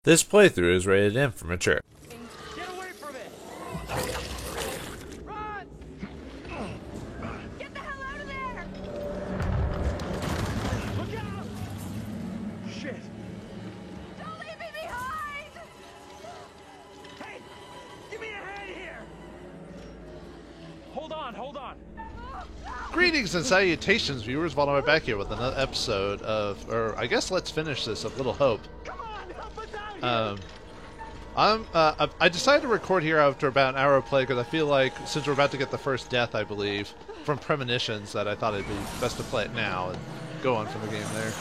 This playthrough is rated M for mature. Get away from it! Run! Get the hell out of there! Look out! Shit! Don't leave me behind! Hey! Give me a hand here! Hold on, hold on. Greetings and salutations, viewers. Voldo right back here with another episode of, or I guess let's finish this, of Little Hope. Come on, help us out here! I decided to record here after about an hour of play because I feel like since we're about to get the first death, I believe, from premonitions, that I thought it'd be best to play it now and go on from the game there.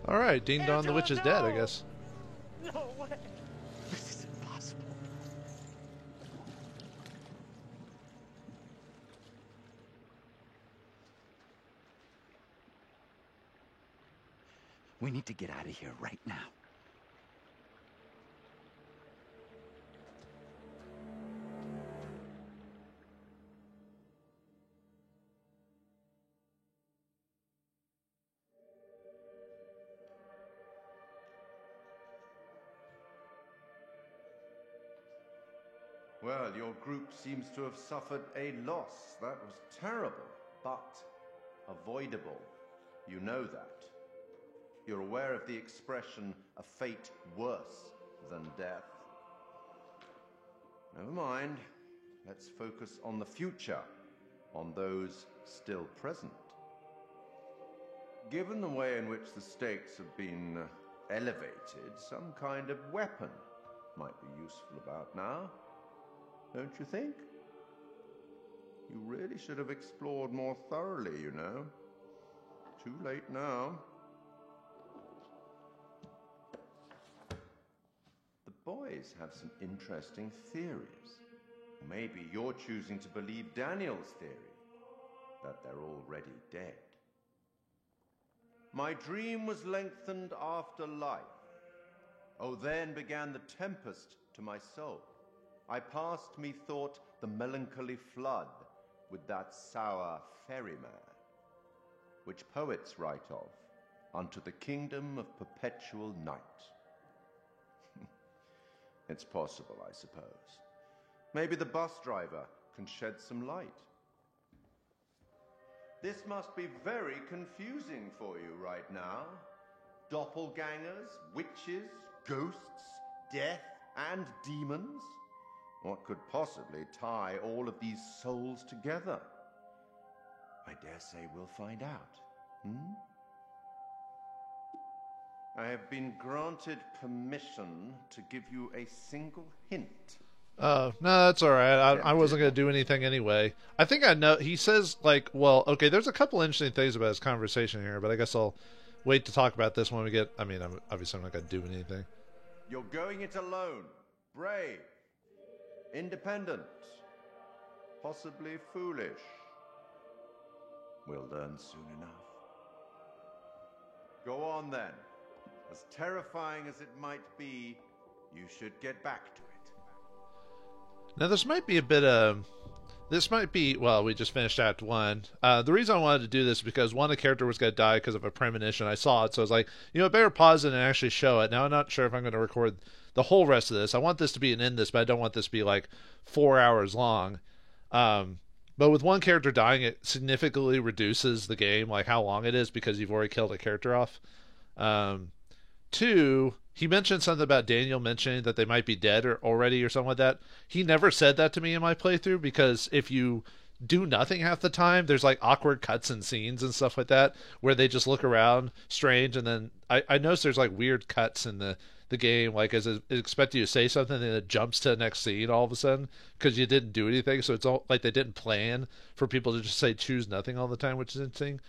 Alright, Ding Dong the Witch is dead, I guess. No way! This is impossible. We need to get out of here right now. Well, your group seems to have suffered a loss. That was terrible, but avoidable. You know that. You're aware of the expression, a fate worse than death. Never mind. Let's focus on the future, on those still present. Given the way in which the stakes have been elevated, some kind of weapon might be useful about now. Don't you think? You really should have explored more thoroughly, you know. Too late now. The boys have some interesting theories. Maybe you're choosing to believe Daniel's theory, that they're already dead. My dream was lengthened after life. Oh, then began the tempest to my soul. I passed, methought, the melancholy flood with that sour ferryman, which poets write of, unto the kingdom of perpetual night. It's possible, I suppose. Maybe the bus driver can shed some light. This must be very confusing for you right now. Doppelgangers, witches, ghosts, death, and demons. What could possibly tie all of these souls together? I dare say we'll find out. I have been granted permission to give you a single hint. No, that's alright. I wasn't going to do anything anyway. I think I know. He says, like, well, okay, there's a couple interesting things about his conversation here, but I guess I'll wait to talk about this when we get... I mean, obviously I'm not going to do anything. You're going it alone. Brave. Independent. Possibly foolish. We'll learn soon enough. Go on then. As terrifying as it might be, you should get back to it. Now, this might be a bit of... This might be... Well, we just finished Act 1. The reason I wanted to do this is because one, the character was going to die because of a premonition. I saw it, so I was like, you know, I better pause it and actually show it. Now, I'm not sure if I'm going to record the whole rest of this. I want this to be an end this, but I don't want this to be like 4 hours long. But with one character dying, it significantly reduces the game, like how long it is, because you've already killed a character off. Two, he mentioned something about Daniel mentioning that they might be dead or already or something like that. He never said that to me in my playthrough, because if you do nothing half the time, there's like awkward cuts and scenes and stuff like that where they just look around strange, and then I noticed there's like weird cuts in the game, like as it expects you to say something and it jumps to the next scene all of a sudden because you didn't do anything. So it's all like they didn't plan for people to just say choose nothing all the time, which is interesting.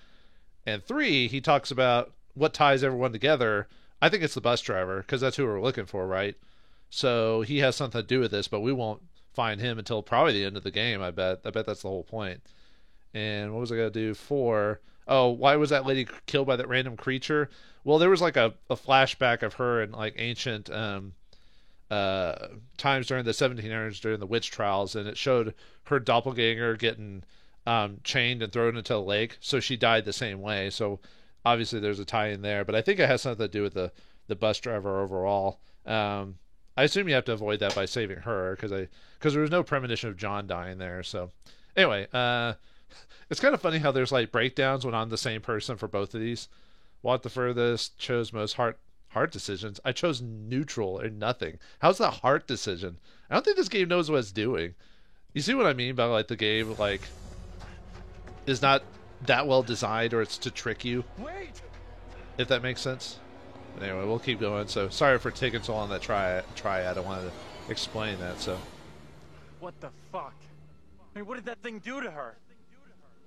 And 3, he talks about what ties everyone together. I think it's the bus driver, because that's who we're looking for, right? So he has something to do with this, but we won't find him until probably the end of the game, I bet. I bet that's the whole point. And what was I going to do? 4. Oh, why was that lady killed by that random creature? Well, there was like a flashback of her in like ancient times during the 1700s, during the witch trials, and it showed her doppelganger getting chained and thrown into a lake, so she died the same way. So obviously there's a tie-in there, but I think it has something to do with the bus driver overall. I assume you have to avoid that by saving her, because there was no premonition of John dying there. So anyway, it's kind of funny how there's like breakdowns when I'm the same person for both of these. Walked the furthest, chose most hard decisions. I chose neutral or nothing. How's that hard decision? I don't think this game knows what it's doing. You see what I mean by like the game like is not that well designed, or it's to trick you. Wait! If that makes sense. But anyway, we'll keep going. So sorry for taking so long that triad. I wanted to explain that. So What the fuck? I mean, what did that thing do to her?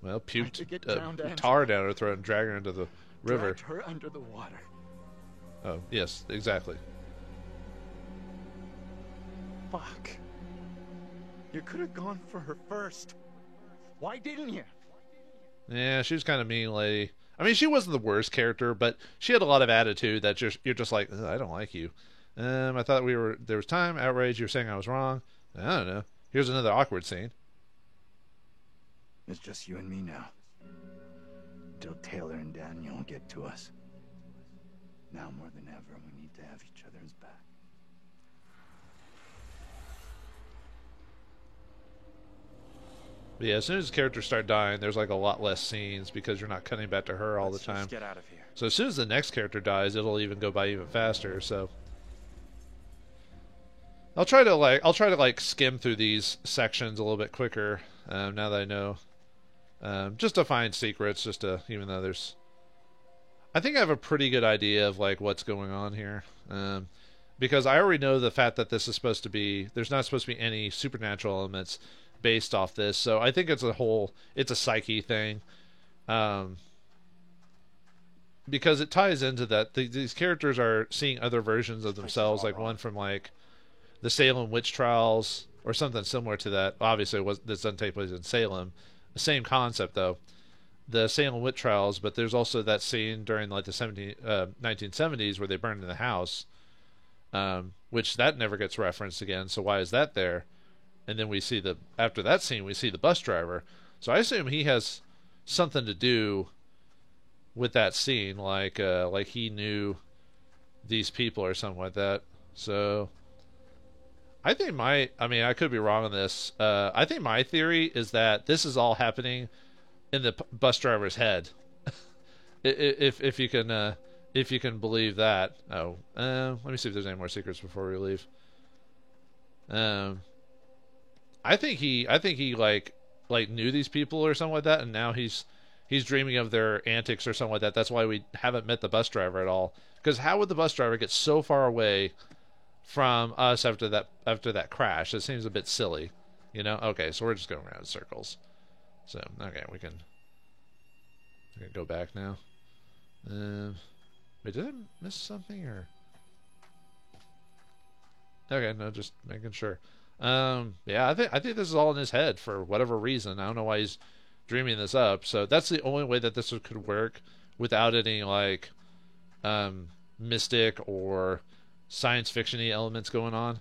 well, puked to get drowned, Angela. tar down her throat and drag her into the river. Dragged her under the water. Oh yes, exactly. Fuck. You could have gone for her first. Why didn't you? Yeah, she was kind of mean lady. I mean, she wasn't the worst character, but she had a lot of attitude that you're just like, I don't like you. I thought there was time, outrage, you're saying I was wrong. I don't know. Here's another awkward scene. It's just you and me now. Until Taylor and Daniel get to us. Now more than ever, we need to have each other's back. But yeah, as soon as characters start dying, there's like a lot less scenes because you're not cutting back to her all the Let's time. just get out of here. So as soon as the next character dies, it'll even go by even faster. So I'll try to skim through these sections a little bit quicker now that I know, just to find secrets. Even though I think I have a pretty good idea of like what's going on here, because I already know the fact that this is supposed to be. There's not supposed to be any supernatural elements based off this, so I think it's a psyche thing. Because it ties into that these characters are seeing other versions of themselves, like one from like the Salem witch trials or something similar to that. Obviously, this doesn't take place in Salem. The same concept though, the Salem witch trials. But there's also that scene during like the 1970s where they burned in the house, which that never gets referenced again. So why is that there? And then after that scene, we see the bus driver. So I assume he has something to do with that scene, like he knew these people or something like that. So I think I could be wrong on this. I think my theory is that this is all happening in the bus driver's head. if you can believe that. Oh, let me see if there's any more secrets before we leave. I think he like knew these people or something like that, and now he's dreaming of their antics or something like that. That's why we haven't met the bus driver at all. Because how would the bus driver get so far away from us after that crash? It seems a bit silly, you know. Okay, so we're just going around in circles. So okay, we can go back now. Wait, did I miss something or? Okay, no, just making sure. Yeah, I think this is all in his head for whatever reason. I don't know why he's dreaming this up. So that's the only way that this could work without any like mystic or science fiction-y elements going on.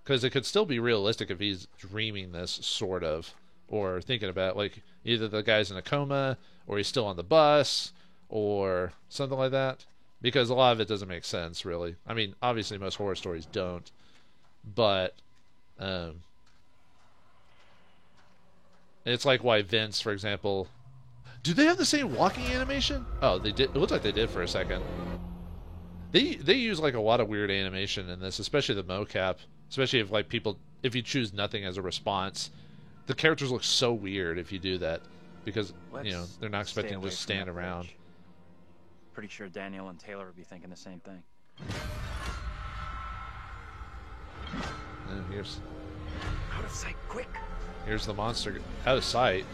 Because it could still be realistic if he's dreaming this, sort of, or thinking about like either the guy's in a coma or he's still on the bus or something like that. Because a lot of it doesn't make sense, really. I mean, obviously most horror stories don't, but it's like why Vince, for example, do they have the same walking animation? Oh, they did. It looks like they did for a second. They use like a lot of weird animation in this, especially the mocap. Especially if like if you choose nothing as a response, the characters look so weird if you do that, because they're not expecting to just stand around. Pretty sure Daniel and Taylor would be thinking the same thing. And here's Out of sight, quick! here's the monster out of sight.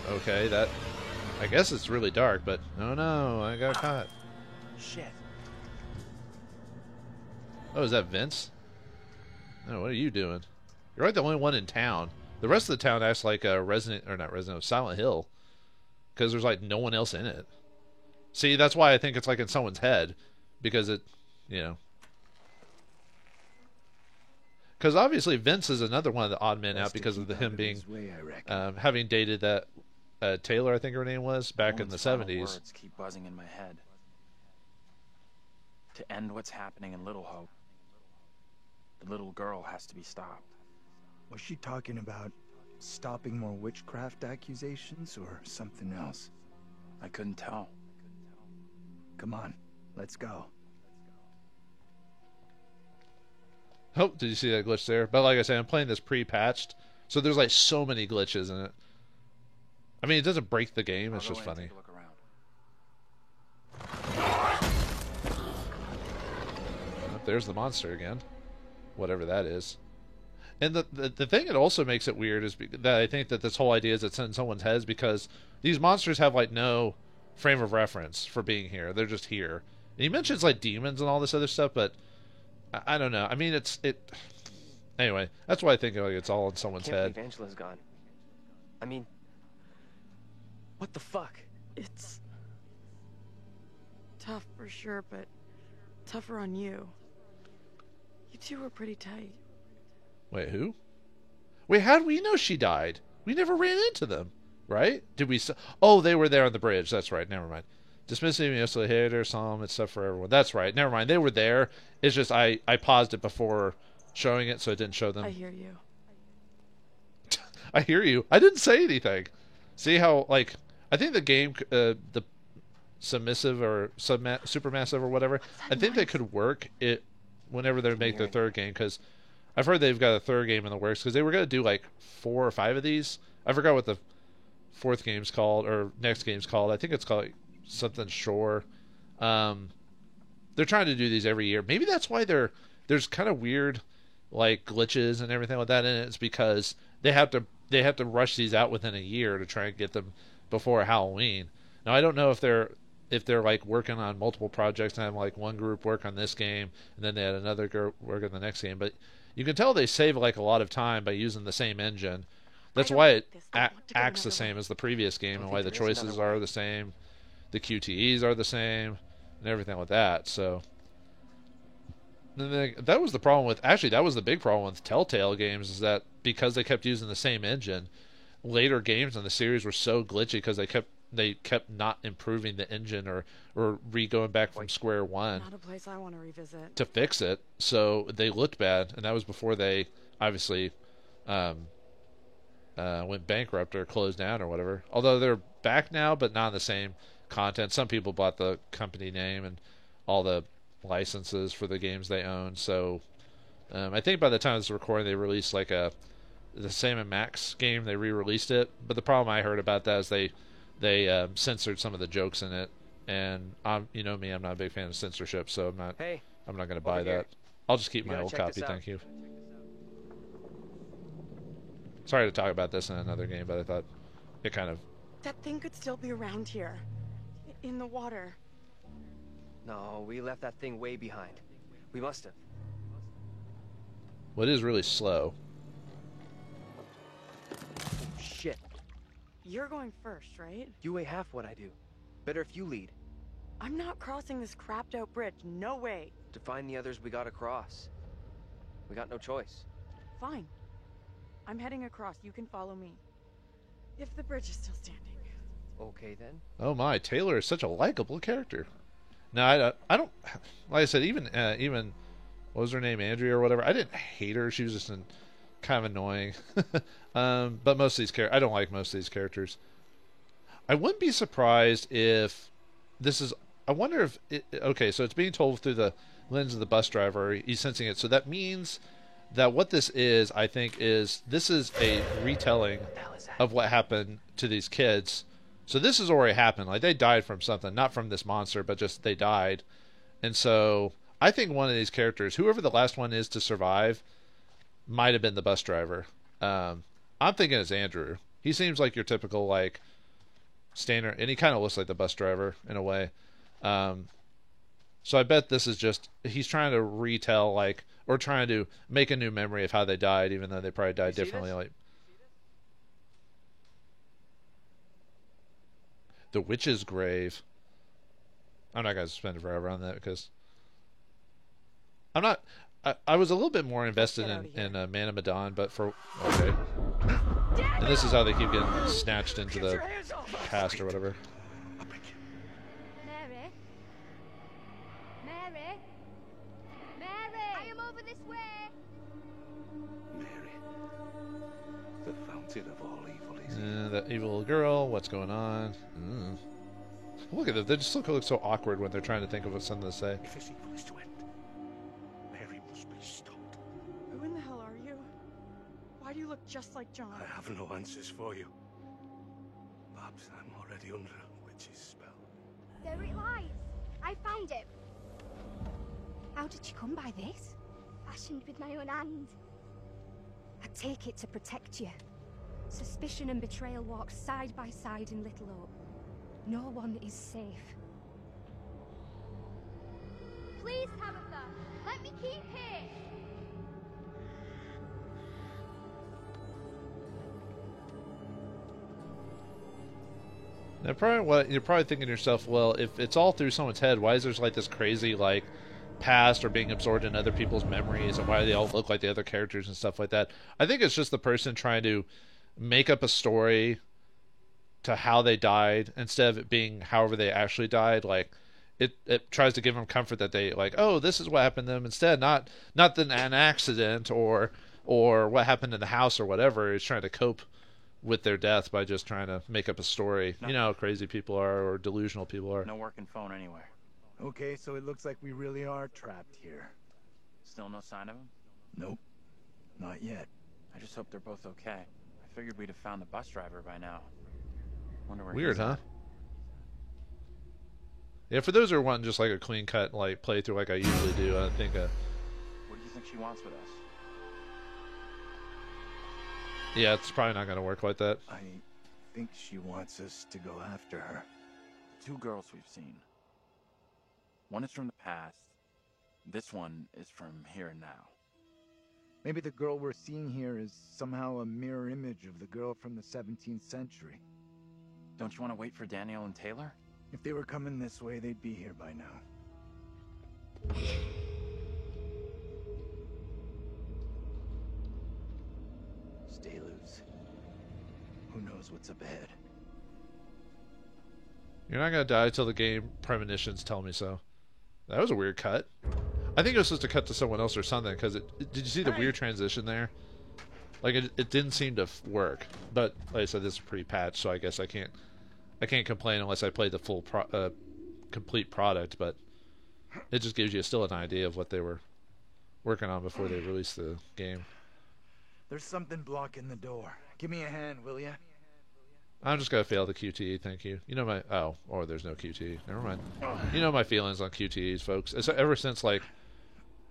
Okay, that I guess it's really dark, but oh no, I got caught. Shit. Oh, is that Vince? No, what are you doing? You're like the only one in town. The rest of the town acts like a Silent Hill, because there's like no one else in it. See, that's why I think it's like in someone's head, because because obviously Vince is another one of the odd men out because of him being having dated that Taylor, I think her name was, back in the 70s. Words keep buzzing in my head. To end what's happening in Little Hope, the little girl has to be stopped. Was she talking about stopping more witchcraft accusations or something else? I couldn't tell. Come on, let's go. Oh, did you see that glitch there? But like I said, I'm playing this pre-patched, so there's like so many glitches in it. I mean, it doesn't break the game, it's just funny. Oh, there's the monster again. Whatever that is. And the thing that also makes it weird is that I think that this whole idea is it's in someone's heads, because these monsters have like no frame of reference for being here. They're just here. And he mentions like demons and all this other stuff, but I don't know. I mean, anyway, that's why I think like it's all in someone's head. Can't believe Angela's gone. I mean, what the fuck? It's tough for sure, but tougher on you. You two were pretty tight. Wait, who? Wait, how do we know she died? We never ran into them, right? Did we? Oh, they were there on the bridge. That's right. Never mind. Dismissing me, so hit her, saw him, it's stuff for everyone. That's right. Never mind. They were there. It's just I paused it before showing it, so it didn't show them. I hear you. I hear you. I didn't say anything. See how, like, I think the game, the submissive or supermassive or whatever, I think they could work it whenever they make their third game, because I've heard they've got a third game in the works, because they were going to do like 4 or 5 of these. I forgot what the fourth game's called, or next game's called. I think it's called something Shore. They're trying to do these every year. Maybe that's why there's kind of weird like glitches and everything like that in it. It's because they have to rush these out within a year to try and get them before Halloween. Now I don't know if they're like working on multiple projects and have like one group work on this game and then they had another group work on the next game, but you can tell they save like a lot of time by using the same engine. That's why it acts the same as the previous game, and why the choices are the same, the QTEs are the same, and everything like that. So that was the problem with, actually that was the big problem with Telltale games, is that because they kept using the same engine, later games in the series were so glitchy because they kept not improving the engine or going back from square one. Not a place I want to revisit. To fix it, so they looked bad, and that was before they obviously went bankrupt or closed down or whatever. Although they're back now, but not the same content. Some people bought the company name and all the licenses for the games they own. So I think by the time this is recording, they released like the Sam & Max game. They re-released it, but the problem I heard about that is they censored some of the jokes in it, and you know me, I'm not a big fan of censorship, so I'm not going to buy that. I'll just keep my old copy, thank you. Sorry to talk about this in another game, but I thought it kind of... That thing could still be around here. In the water. No, we left that thing way behind. We must have. Well, it is really slow. Shit. You're going first, right? You weigh half what I do. Better if you lead. I'm not crossing this crapped out bridge. No way. To find the others, we gotta cross. We got no choice. Fine. I'm heading across. You can follow me. If the bridge is still standing. Okay, then. Oh my, Taylor is such a likable character. Now, I don't... Like I said, even what was her name, Andrea or whatever, I didn't hate her. She was just kind of annoying. But most of these characters... I don't like most of these characters. I wouldn't be surprised if this is I wonder if okay, so it's being told through the lens of the bus driver. He's sensing it, so that means that what this is, I think, is this is a retelling of what happened to these kids. So this has already happened. Like, they died from something, not from this monster, but just they died. And so I think one of these characters, whoever the last one is to survive, might have been the bus driver. I'm thinking it's Andrew. He seems like your typical, like, standard, and he kind of looks like the bus driver in a way. So I bet this is just, he's trying to retell, like, or trying to make a new memory of how they died, even though they probably died differently. Like, the witch's grave. I'm not going to spend forever on that because I'm not. I was a little bit more invested in Man of Medan, but for okay. And this is how they keep getting snatched into the past or whatever. Mary? Mary? Mary! I am over this way! Mary, the fountain of all evil is That evil girl, what's going on? Look at them, they just look so awkward when they're trying to think of something to say. If this evil is to end, Mary must be stopped. Who in the hell are you? Why do you look just like John? I have no answers for you. Perhaps I'm already under a witch's spell. There it lies. I found it. How did you come by this? Fashioned with my own hand. I take it to protect you. Suspicion and betrayal walk side by side in Little Hope. No one is safe. Please, Tabitha, let me keep here. Now, probably what you're probably thinking to yourself, well, if it's all through someone's head, why is there like this crazy like past or being absorbed in other people's memories, and why do they all look like the other characters and stuff like that? I think it's just the person trying to make up a story to how they died instead of it being however they actually died. Like it tries to give them comfort that they like, oh, this is what happened to them instead, not an accident or what happened in the house or whatever. It's trying to cope with their death by just trying to make up a story. No. You know how crazy people are or delusional people are. No working phone anywhere. Okay, so it looks like we really are trapped here. Still no sign of him? Nope, not yet. I just hope they're both okay. I figured we'd have found the bus driver by now. Wonder where Weird, he's huh? at. Yeah, for those who are wanting just like a clean cut like playthrough like I usually do, I think What do you think she wants with us? yeah, it's probably not going to work like that. I think she wants us to go after her. The two girls we've seen. One is from the past. This one is from here and now. Maybe the girl we're seeing here is somehow a mirror image of the girl from the 17th century. Don't you want to wait for Daniel and Taylor? If they were coming this way, they'd be here by now. Stay loose. Who knows what's up ahead? You're not going to die till the game premonitions tell me so. That was a weird cut. I think it was supposed to cut to someone else or something, because did you see the weird transition there? Like, it didn't seem to work. But, like I said, this is pretty patched, so I guess I can't complain unless I played the full complete product, but it just gives you still an idea of what they were working on before they released the game. There's something blocking the door. Give me a hand, will ya? I'm just gonna fail the QTE, thank you. You know my there's no QTE. Never mind. You know my feelings on QTEs, folks. It's ever since like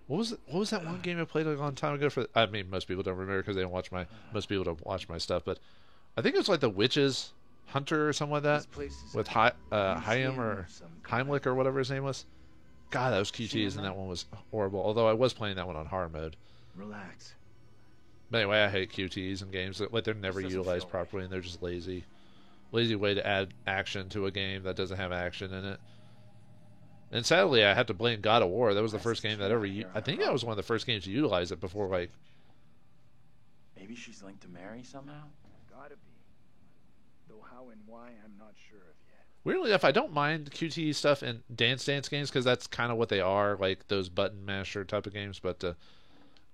what was that one game I played like a long time ago for? I mean, most people don't remember because they don't watch most people don't watch my stuff, but I think it was like the Witches Hunter or something like that with Chaim or Heimlich or whatever his name was. God, those QTEs in that one was horrible. Although I was playing that one on hard mode. Relax. But anyway, I hate QTEs in games. Like, they're never utilized properly, and they're just lazy way to add action to a game that doesn't have action in it. And sadly, I had to blame God of War. That was the first game that ever. I think that was one of the first games to utilize it before, like. Maybe she's linked to Mary somehow? Gotta be. Though how and why, I'm not sure of yet. Weirdly enough, I don't mind QTE stuff in Dance Dance games because that's kind of what they are, like those button masher type of games. But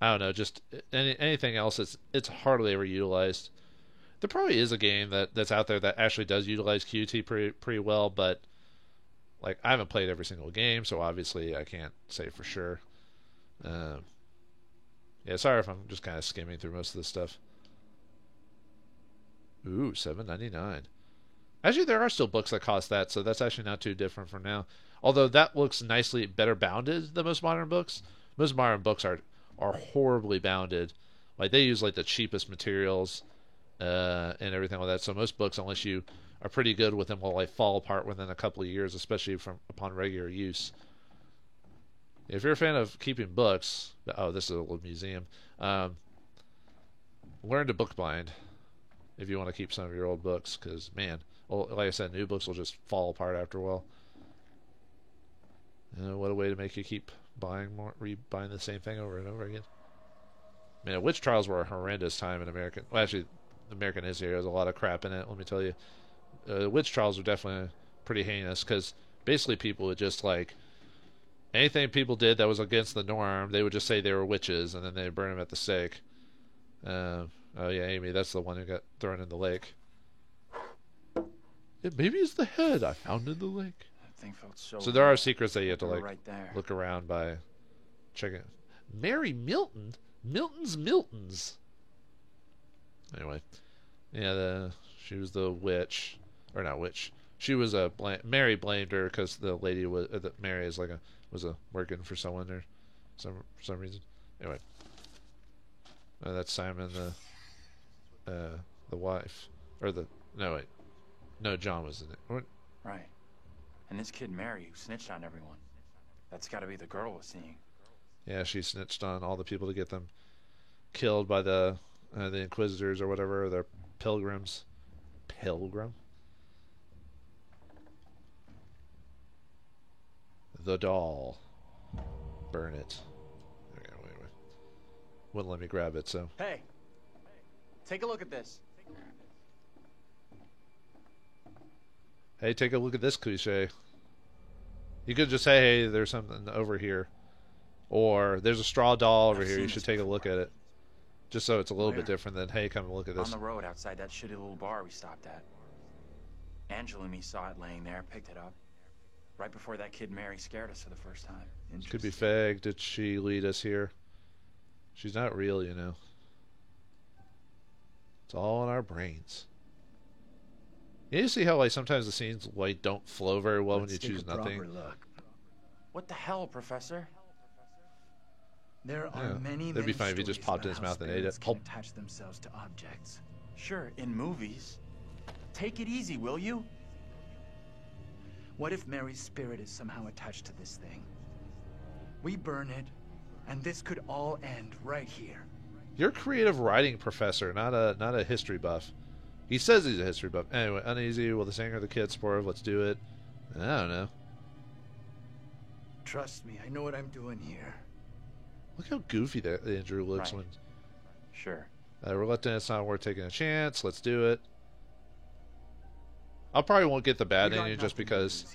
I don't know, just anything else, it's hardly ever utilized. There probably is a game that's out there that actually does utilize QT pretty well, but Like, I haven't played every single game, so obviously I can't say for sure. Yeah, sorry if I'm just kind of skimming through most of this stuff. Ooh, $7.99. Actually, there are still books that cost that, so that's actually not too different from now. Although that looks nicely better bounded than most modern books. Most modern books are horribly bounded. Like, they use like the cheapest materials and everything like that. So most books, unless you are pretty good with them, will like fall apart within a couple of years, especially upon regular use. If you're a fan of keeping books, oh, this is a little museum. Learn to bookbind if you want to keep some of your old books, because man, well, like I said, new books will just fall apart after a while. What a way to make you keep buying more, rebuying the same thing over and over again. Man, witch trials were a horrendous time in American. Well, actually, American history has a lot of crap in it. Let me tell you, witch trials were definitely pretty heinous because basically people would just like anything people did that was against the norm, they would just say they were witches, and then they'd burn them at the stake. Oh yeah, Amy, that's the one who got thrown in the lake. Maybe it's the head I found in the lake. That thing felt so there are secrets that you have to like right there. Look around by checking. Mary Milton, Milton's. Anyway, yeah, she was the witch, or not witch. She was Mary blamed her because the lady was Mary is was working for someone or for some reason. Anyway, that's Simon the wife or no, John was in it. What? Right, and this kid Mary who snitched on everyone. That's got to be the girl we're seeing. Yeah, she snitched on all the people to get them killed by the Inquisitors or whatever, the pilgrims. Pilgrim. The doll. Burn it. Okay, wait. Wouldn't let me grab it, so. Hey, take a look at this. Hey, take a look at this cliche. You could just say, hey, there's something over here. Or, there's a straw doll over here, you should take a look at it. Just so it's a little bit different than, hey, come and look at this. On the road outside that shitty little bar we stopped at. Angela and me saw it laying there, picked it up. Right before that kid Mary scared us for the first time. Could be fake. Did she lead us here? She's not real, you know. It's all in our brains. You see how like sometimes the scenes like don't flow very well when you choose nothing. What the hell, Professor? There are many. That'd be fine if he just popped in his mouth and ate it. Can attach themselves to objects. Sure, in movies. Take it easy, will you? What if Mary's spirit is somehow attached to this thing? We burn it, and this could all end right here. You're a creative writing professor, not a history buff. He says he's a history buff. Anyway, uneasy. Will the singer or the kid supportive? Let's do it. I don't know. Trust me, I know what I'm doing here. Look how goofy that Andrew looks when. Sure. Reluctant. It's not worth taking a chance. Let's do it. I probably won't get the bad ending just because.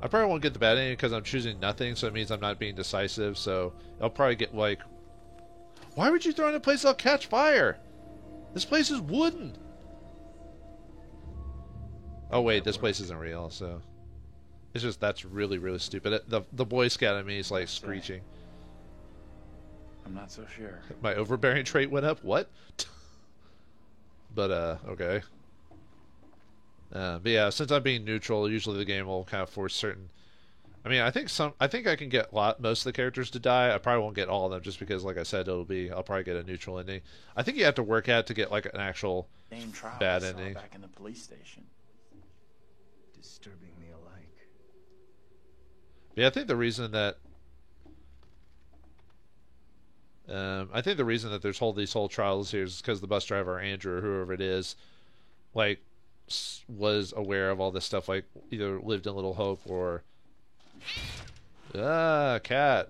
I probably won't get the bad ending because I'm choosing nothing, so it means I'm not being decisive. So I'll probably get like. Why would you throw in a place that'll catch fire? This place is wooden. Oh wait, this place isn't real, so it's just that's really really stupid. The Boy Scout in me is like screeching. I'm not so sure. My overbearing trait went up. What? But okay. But yeah, since I'm being neutral, usually the game will kind of force certain. I mean, I think I can get most of the characters to die. I probably won't get all of them just because, like I said, I'll probably get a neutral ending. I think you have to work at to get like an actual bad ending. Back in the police station. Disturbingly alike. But yeah, I think the reason that there's these whole trials here is because the bus driver Andrew or whoever it is, like, was aware of all this stuff. Like, either lived in Little Hope or. Cat.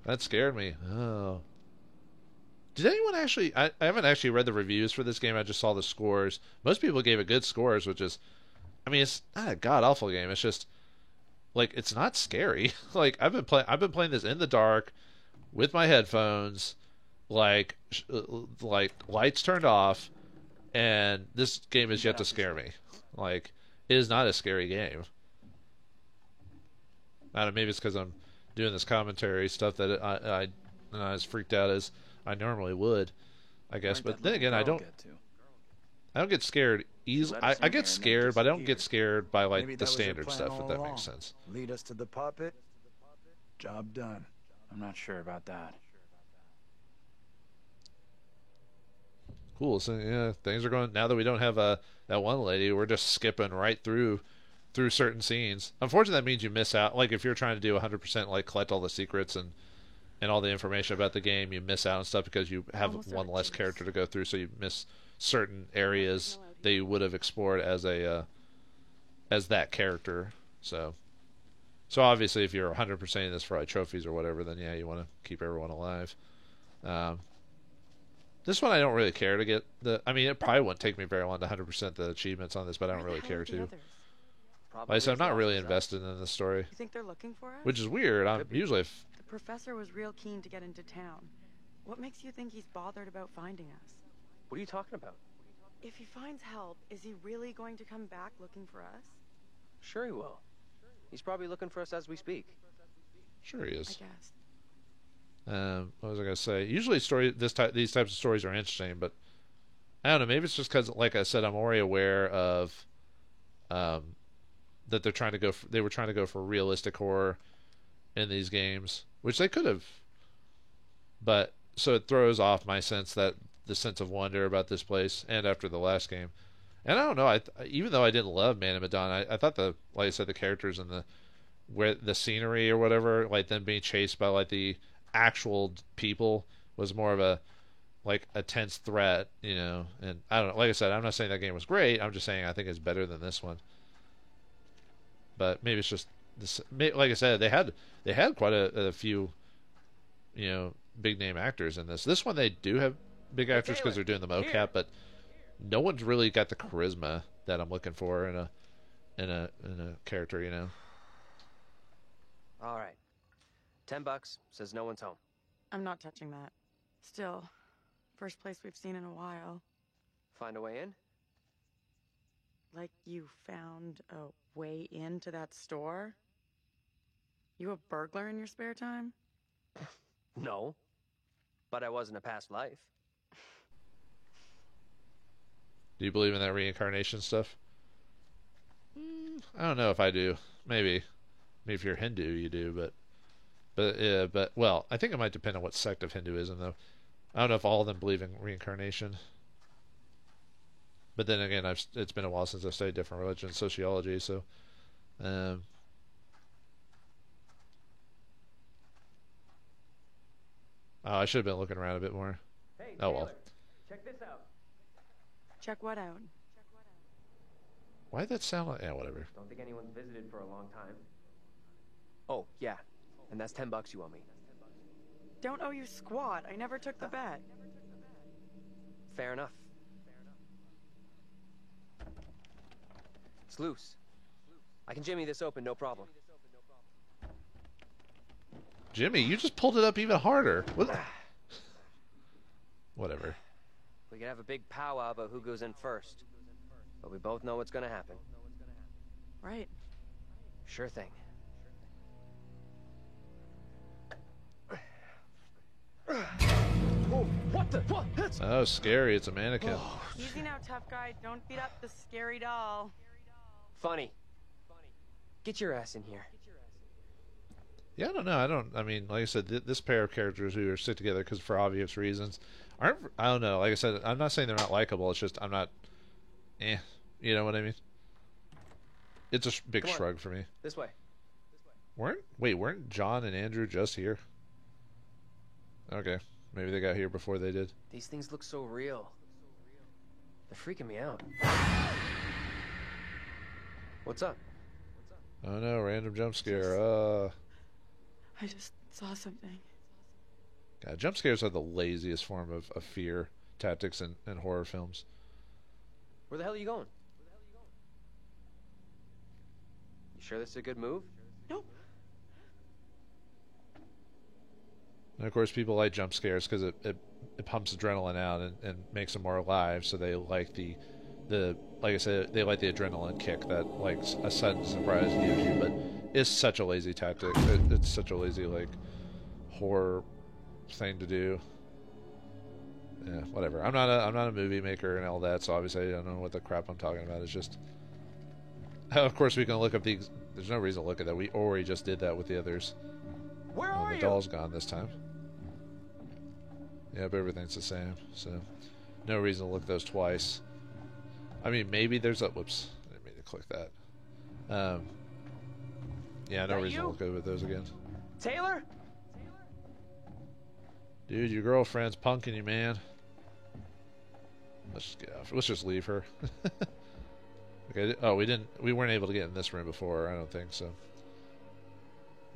That scared me. Oh. Did anyone actually... I haven't actually read the reviews for this game. I just saw the scores. Most people gave it good scores, which is... I mean, it's not a god-awful game. It's just... Like, it's not scary. Like, I've been playing this in the dark with my headphones, like lights turned off, and this game is yet to scare me. Like, it is not a scary game. I don't know, maybe it's because I'm doing this commentary stuff that I'm not as freaked out as I normally would, I guess. But then again, I don't get scared easily. I get scared, but I don't get scared by like the standard stuff, if that makes sense. Lead us to the puppet. Job done. I'm not sure about that. Cool. So yeah, things are going. Now that we don't have that one lady, we're just skipping right through certain scenes. Unfortunately, that means you miss out. Like if you're trying to do 100%, like collect all the secrets and all the information about the game, you miss out on stuff because you have one less character to go through, so you miss certain areas that you would have explored as that character. So obviously, if you're 100%ing this for like trophies or whatever, then yeah, you want to keep everyone alive. This one I don't really care to get I mean, it probably wouldn't take me very long to 100% the achievements on this, but I don't really care to. Like I said, I'm not really invested in the story. You think they're looking for us? Which is weird. I'm usually... The professor was real keen to get into town. What makes you think he's bothered about finding us? What are you talking about? If he finds help, is he really going to come back looking for us? Sure he will. He's probably looking for us as we speak. Sure he is. I guess. What was I going to say? Usually these types of stories are interesting, but I don't know. Maybe it's just because, like I said, I'm already aware of that they were trying to go for realistic horror in these games, which they could have. But so it throws off the sense of wonder about this place, and after the last game. And I don't know. Even though I didn't love Man of Medan, I thought like I said, the characters and the scenery or whatever, like them being chased by like the actual people, was more of a tense threat, you know. And I don't know. Like I said, I'm not saying that game was great. I'm just saying I think it's better than this one. But maybe it's just this. Like I said, they had quite a few, you know, big name actors in this. This one they do have big actors because they're doing the mocap, but no one's really got the charisma that I'm looking for in a character, you know. All right. $10 says no one's home. I'm not touching that. Still, first place we've seen in a while. Find a way in? Like you found a way into that store? You a burglar in your spare time? No. But I was in a past life. Do you believe in that reincarnation stuff? I don't know if I do. Maybe if you're Hindu, you do, but well, I think it might depend on what sect of Hinduism, though. I don't know if all of them believe in reincarnation. But then again, it's been a while since I've studied different religions, sociology, so. Oh, I should have been looking around a bit more. Hey, oh well. Check this out. Check what out? Why did that sound like? Yeah, whatever. Don't think anyone's visited for a long time. Oh, yeah. And that's $10 you owe me. Don't owe you squat. I never took the bet. Fair enough. It's loose. I can jimmy this open, no problem. Jimmy, you just pulled it up even harder. Whatever. We could have a big powwow about who goes in first. But we both know what's gonna happen. Right. Sure thing. Oh, what the? What? Oh, scary. It's a mannequin. Easy now, tough guy. Don't beat up the scary doll. Funny. Get your ass in here. Yeah, I don't know. I mean, like I said, this pair of characters who are stick together because for obvious reasons aren't. I don't know. Like I said, I'm not saying they're not likable. It's just I'm not. You know what I mean? It's a big shrug for me. This way. Weren't John and Andrew just here? Okay, maybe they got here before they did. These things look so real. They're freaking me out. What's up? Oh no, random jump scare. I just saw something. God, jump scares are the laziest form of fear tactics in horror films. Where the hell are you going? You sure this is a good move? Nope. And of course, people like jump scares because it pumps adrenaline out and makes them more alive. So they like the like I said, they like the adrenaline kick that like a sudden surprise gives you. But it's such a lazy tactic. It's such a lazy like horror thing to do. Yeah, whatever. I'm not a movie maker and all that, so obviously I don't know what the crap I'm talking about. It's just, of course we can look up these. There's no reason to look at that. We already just did that with the others. Where are the doll's gone this time. Yep, everything's the same, so no reason to look at those twice. I mean, maybe there's a... Whoops, I didn't mean to click that. Yeah, no reason to look at those again. Taylor? Dude, your girlfriend's punking you, man. Let's just get off. Let's just leave her. Okay. Oh, we weren't able to get in this room before. I don't think so.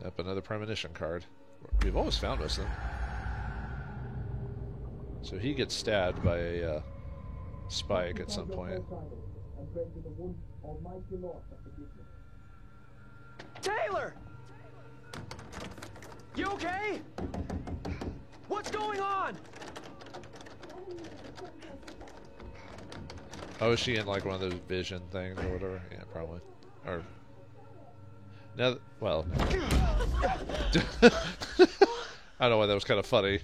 Yep, another premonition card. We've always found most of them. So he gets stabbed by a spike at some point. Taylor! You okay? What's going on? Oh, is she in like one of those vision things or whatever? Yeah, probably. Or now, well, no. I don't know why that was kind of funny.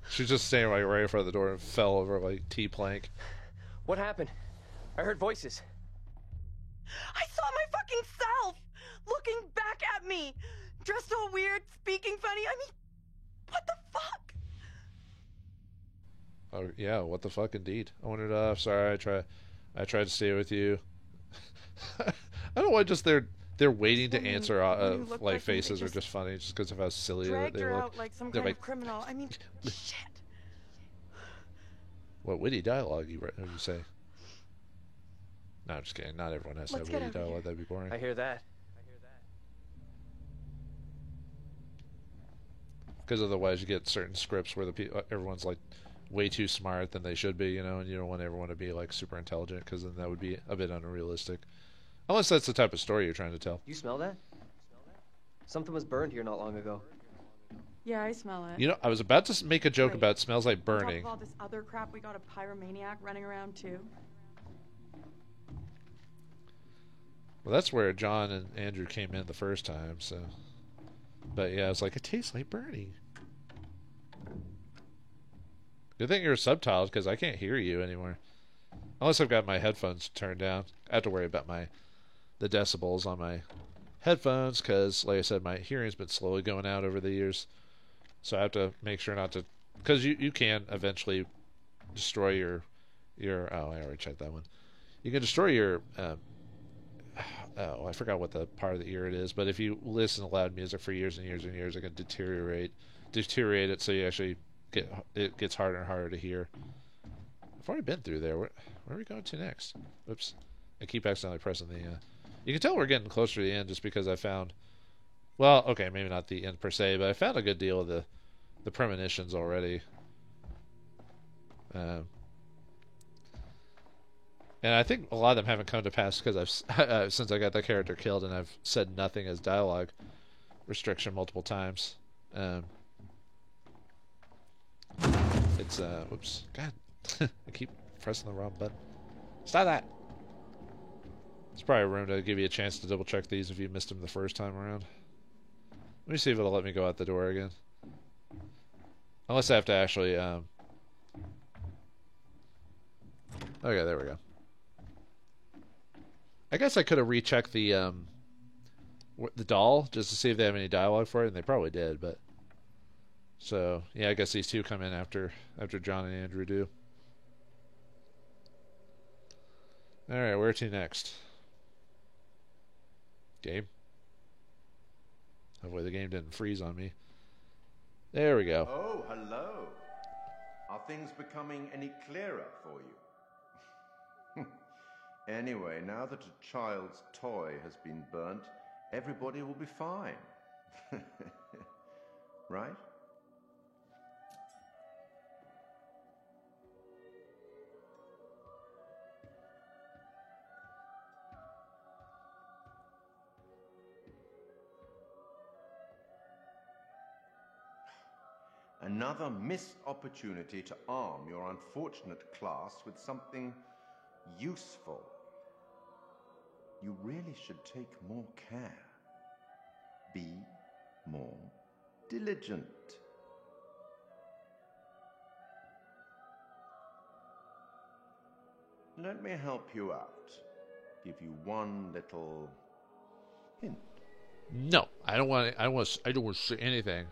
She's just standing right in front of the door and fell over like T-plank. What happened? I heard voices. I saw my fucking self looking back at me, dressed all weird, speaking funny. I mean, what the fuck? Oh yeah, what the fuck indeed. I wandered off. Sorry, I tried to stay with you. I don't know why just they're waiting to answer like faces are just funny just because of how silly they Dragged her look. out like some kind of criminal. I mean, shit. What witty dialogue you say? No, I'm just kidding. Not everyone has to have witty dialogue. That'd be boring. I hear that. Because otherwise you get certain scripts where everyone's like way too smart than they should be, you know, and you don't want everyone to be like super intelligent because then that would be a bit unrealistic. Unless that's the type of story you're trying to tell. You smell that? Something was burned here not long ago. Yeah, I smell it. You know, I was about to make a joke about smells like burning. On top of all this other crap, we got a pyromaniac running around too. Well, that's where John and Andrew came in the first time, so. But yeah, it's like, it tastes like burning. Good thing you're subtitled, because I can't hear you anymore. Unless I've got my headphones turned down. I have to worry about the decibels on my headphones, because, like I said, my hearing's been slowly going out over the years. So I have to make sure not to... Because you can eventually destroy your... Oh, I already checked that one. You can destroy your... oh, I forgot what the part of the ear it is, but if you listen to loud music for years and years and years, it can deteriorate it, so you actually it gets harder and harder to hear. I've already been through there. Where are we going to next? Oops, I keep accidentally pressing the. You can tell we're getting closer to the end just because I found. Well, okay, maybe not the end per se, but I found a good deal of the premonitions already. And I think a lot of them haven't come to pass because I've since I got that character killed and I've said nothing as dialogue restriction multiple times. It's whoops, God, I keep pressing the wrong button. Stop that. It's probably room to give you a chance to double check these if you missed them the first time around. Let me see if it'll let me go out the door again. Unless I have to actually okay, there we go. I guess I could have rechecked the doll just to see if they have any dialogue for it, and they probably did. But so yeah, I guess these two come in after John and Andrew do. All right, where to next? Game. Hopefully the game didn't freeze on me. There we go. Oh, hello. Are things becoming any clearer for you? Anyway, now that a child's toy has been burnt, everybody will be fine. Right? Another missed opportunity to arm your unfortunate class with something useful. You really should take more care. Be more diligent. Let me help you out. Give you one little hint. No, I don't want to say anything.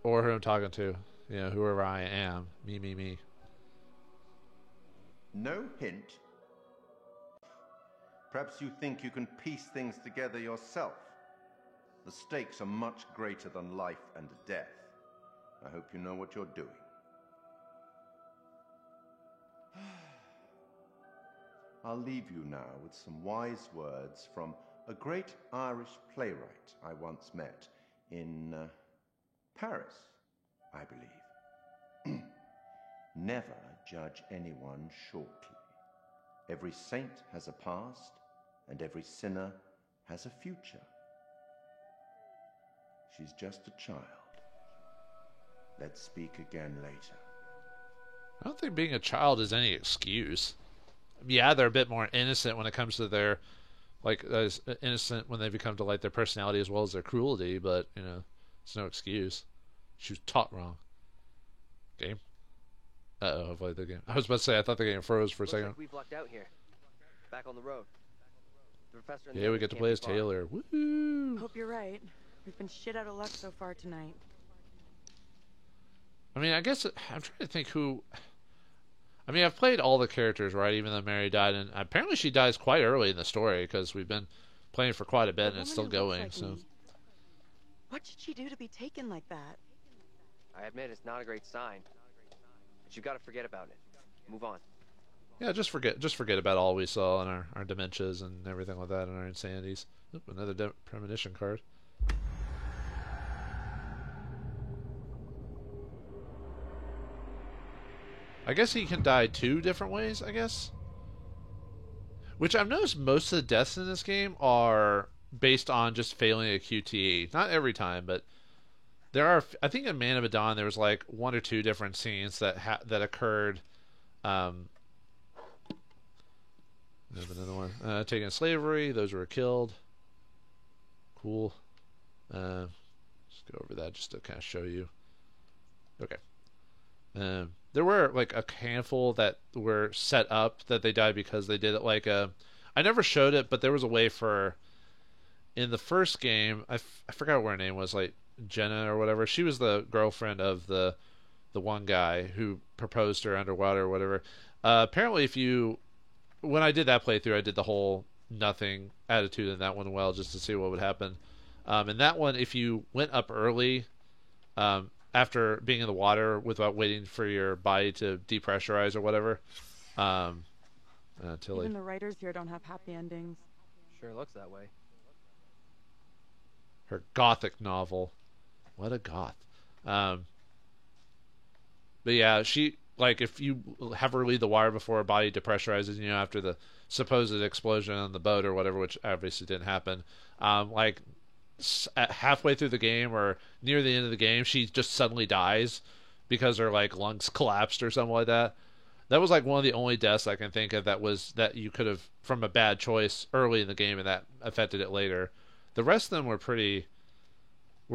Or who I'm talking to. You know, whoever I am. Me. No hint? Perhaps you think you can piece things together yourself. The stakes are much greater than life and death. I hope you know what you're doing. I'll leave you now with some wise words from a great Irish playwright I once met in Paris, I believe. Never judge anyone shortly. Every saint has a past, and every sinner has a future. She's just a child. Let's speak again later. I don't think being a child is any excuse. Yeah, they're a bit more innocent when it comes to their, like, as innocent when they become to like their personality as well as their cruelty, but, you know, it's no excuse. She was taught wrong. Game? Uh-oh, I've played the game. I was about to say, I thought the game froze for a second. Like we've lucked out here. Back on the road. The professor and yeah, we get to play as Taylor. Woo! Hope you're right. We've been shit out of luck so far tonight. I mean, I guess I'm trying to think who... I mean, I've played all the characters, right? Even though Mary died, and apparently she dies quite early in the story because we've been playing for quite a bit and it's still going. Like so, me. What did she do to be taken like that? I admit it's not a great sign, but you've got to forget about it. Move on. yeah, just forget about all we saw and our dementias and everything like that and our insanities. Oop, another premonition card. I guess he can die 2 different ways, I guess. Which I've noticed most of the deaths in this game are based on just failing a QTE. Not every time, but there are... I think in Man of Medan there was like 1 or 2 different scenes that occurred. There's another one. Taken slavery. Those were killed. Cool. Just go over that just to kind of show you. Okay. There were like a handful that were set up that they died because they did it like a... I never showed it, but there was a way for... In the first game, I forgot what her name was, like Jenna or whatever. She was the girlfriend of the one guy who proposed to her underwater or whatever. Apparently, if you... When I did that playthrough, I did the whole nothing attitude in that one well just to see what would happen. In that one, if you went up early... after being in the water without waiting for your body to depressurize or whatever. Tilly. Even the writers here don't have happy endings. Sure looks that way. Her gothic novel. What a goth. But yeah, she, like, if you have her leave the water before her body depressurizes, you know, after the supposed explosion on the boat or whatever, which obviously didn't happen, like, halfway through the game or near the end of the game she just suddenly dies because her like lungs collapsed or something like that. That was like one of the only deaths I can think of that you could have from a bad choice early in the game and that affected it later. The rest of them were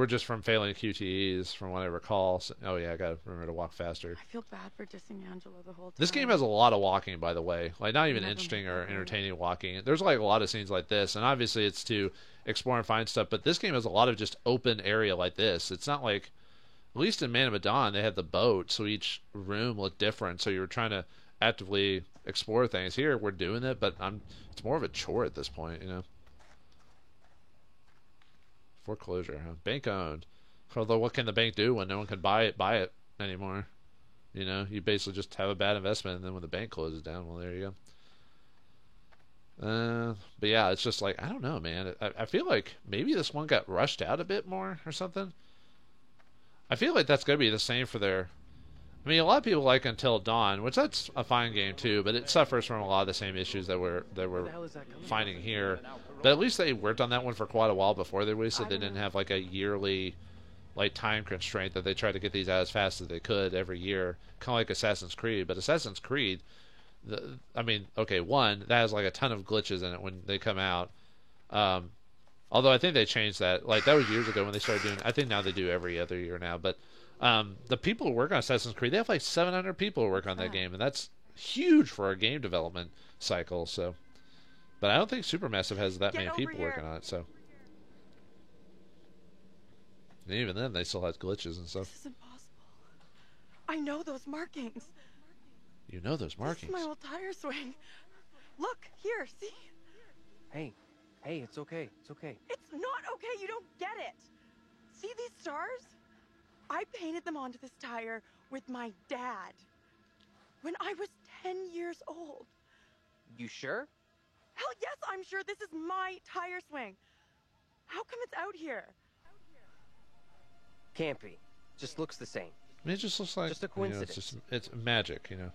just from failing QTEs from what I recall. So, oh yeah, I gotta remember to walk faster. I feel bad for dissing Angela the whole time. This game has a lot of walking, by the way. Like, not even interesting or entertaining walking. There's like a lot of scenes like this, and obviously it's to explore and find stuff, but this game has a lot of just open area like this. It's not like, at least in Man of Medan, they had the boat, so each room looked different, so you were trying to actively explore things. Here, we're doing it, but it's more of a chore at this point, you know. Foreclosure, huh? Bank owned. Although what can the bank do when no one can buy it anymore? You know, you basically just have a bad investment, and then when the bank closes down, well, there you go. But yeah, it's just like, I don't know, man. I feel like maybe this one got rushed out a bit more or something. I feel like that's going to be the same for their... I mean, a lot of people like Until Dawn, which that's a fine game too, but it suffers from a lot of the same issues that we're finding here. But at least they worked on that one for quite a while before they released it. They didn't have like a yearly like time constraint that they try to get these out as fast as they could every year, kind of like Assassin's Creed. But Assassin's Creed, I mean, okay, one, that has like a ton of glitches in it when they come out. Although I think they changed that. Like, that was years ago when they started doing. I think now they do every other year now. But the people who work on Assassin's Creed, they have like 700 people who work on that game, and that's huge for a game development cycle. So, but I don't think Supermassive has that many people working on it. So, and even then, they still have glitches and stuff. This is impossible. I know those markings. You know those markings. This is my old tire swing. Look, here, see? Hey, it's okay. It's okay. It's not okay, you don't get it. See these stars? I painted them onto this tire with my dad when I was 10 years old. You sure? Hell yes, I'm sure. This is my tire swing. How come it's out here? Can't be. Just looks the same. I mean, it just looks like just a coincidence. It's magic, you know.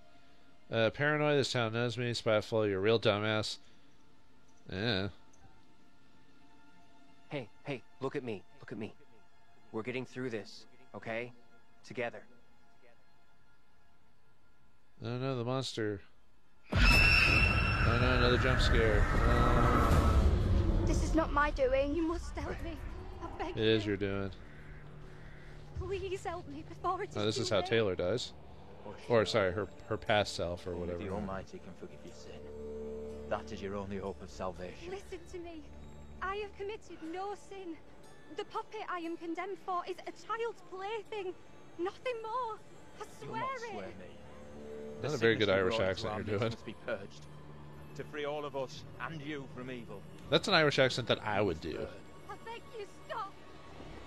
Paranoid, this town knows me. Spyful, you're a real dumbass. Yeah. Hey, look at me. Look at me. We're getting through this, okay? Together. Oh no, the monster. Oh no, another jump scare. Oh. This is not my doing. You must help me. I beg It is your doing. Please help me before it's Oh, this is how late. Taylor dies. Or, sorry, her past self, or whatever. Only the Almighty can forgive your sin. That is your only hope of salvation. Listen to me. I have committed no sin. The puppet I am condemned for is a child's plaything. Nothing more. I Do swear not it. swear me. Not The a very sickness good you Irish brought into accent our you're midst doing. must be purged to free all of us and you from evil. That's an Irish accent that I would do. I beg you, stop.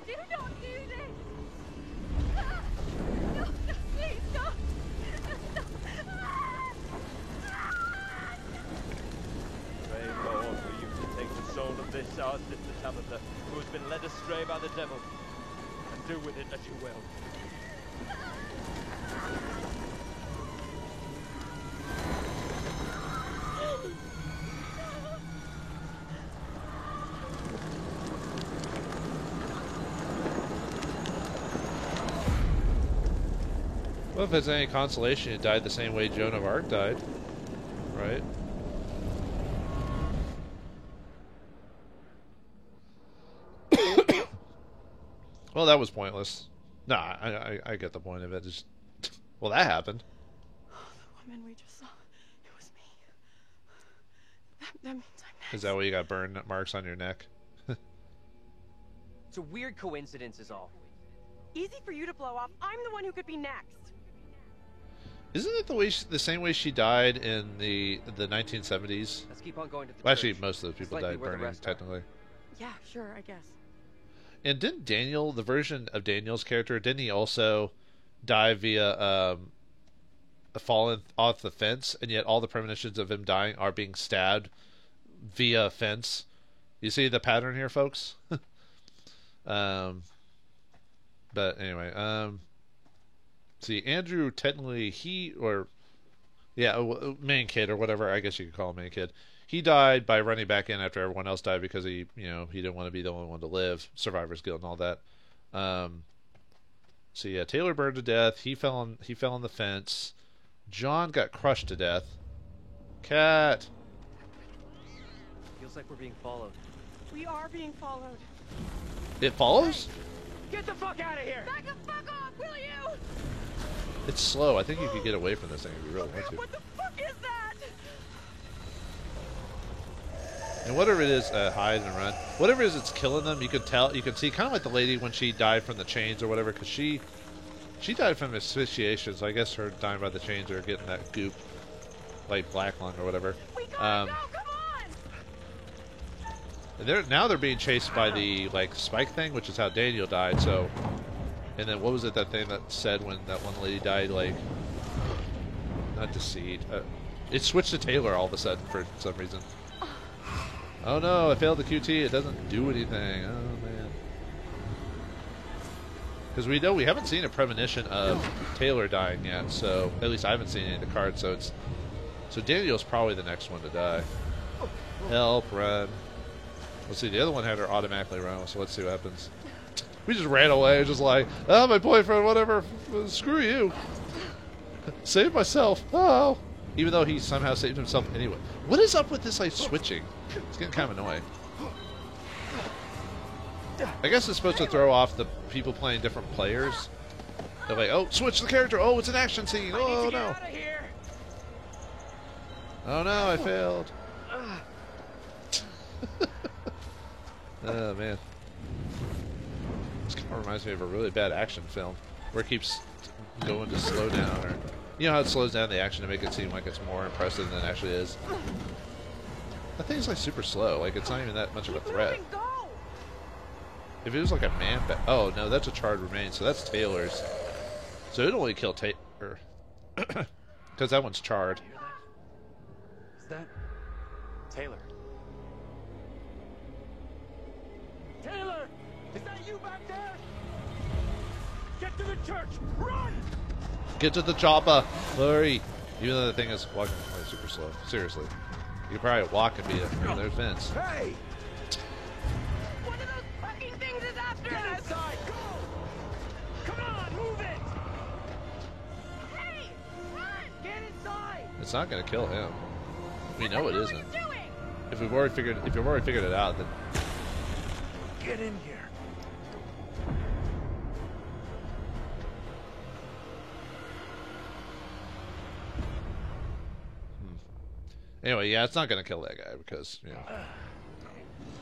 Do not do this. No, please stop. Pray, Lord, for you to take the soul of this our sister Tabitha, who has been led astray by the devil, and do with it as you will. Well, if it's any consolation, it died the same way Joan of Arc died. Right? Well, that was pointless. Nah, I get the point of it. Just, well, that happened. Oh, the woman we just saw, it was me. That means I'm next. Is that why you got burn marks on your neck? It's a weird coincidence is all. Easy for you to blow off. I'm the one who could be next. Isn't it the way the same way she died in the 1970s? Let's keep on going to the Well, actually, church. most of those people Slightly died where the burning, rest are. technically. Yeah, sure, I guess. And didn't Daniel, the version of Daniel's character, didn't he also die via falling off the fence? And yet all the premonitions of him dying are being stabbed via fence. You see the pattern here, folks? But anyway, see, Andrew, technically, main kid or whatever, I guess you could call him main kid. He died by running back in after everyone else died because he didn't want to be the only one to live. Survivor's Guild and all that. So yeah, Taylor burned to death. He fell on the fence. John got crushed to death. Cat. Feels like we're being followed. We are being followed. It follows? Get the fuck out of here! Back the fuck off, will you? It's slow. I think you could get away from this thing if you really want to. What the fuck is that? And whatever it is, hide and run. Whatever it is, it's killing them. You can tell. You can see kind of like the lady when she died from the chains or whatever, because she died from asphyxiation. So I guess her dying by the chains or getting that goop, like black lung or whatever. We gotta go, come on! Now they're being chased by the spike thing, which is how Daniel died. So, and then what was it that thing that said when that one lady died? Not deceit. It switched to Taylor all of a sudden for some reason. Oh no, I failed the QT. It doesn't do anything. Oh man. Because we know we haven't seen a premonition of Taylor dying yet, so at least I haven't seen any of the cards. So Daniel's probably the next one to die. Help, run. Let's see. The other one had her automatically run, so let's see what happens. We just ran away, just like, oh, my boyfriend, whatever. Screw you. Save myself. Oh. Even though he somehow saved himself anyway. What is up with this, like, switching? It's getting kind of annoying. I guess it's supposed to throw off the people playing different players. They're like, oh, switch the character. Oh, it's an action scene. Oh, no. Oh, no, I failed. Oh, man. This kind of reminds me of a really bad action film where it keeps going to slow down, or you know how it slows down the action to make it seem like it's more impressive than it actually is. That thing's like super slow. Like it's not even that much of a threat. If it was like a man, oh no, that's a charred remain, so that's Taylor's. So it'd only kill Taylor because that one's charred. Is that Taylor? Taylor! Is that you back there? Get to the church! Run! Get to the chopper! Hurry! Even though the thing is walking like super slow. Seriously. You could probably walk and beat it. Oh, there's Vince. Hey! One of those fucking things is after Get us! inside! Go! Come on, move it! Hey! Run! Get inside! It's not gonna kill him. We know it isn't. What are you doing? If you've already figured it out, then Get in here. anyway, yeah, it's not gonna kill that guy because you know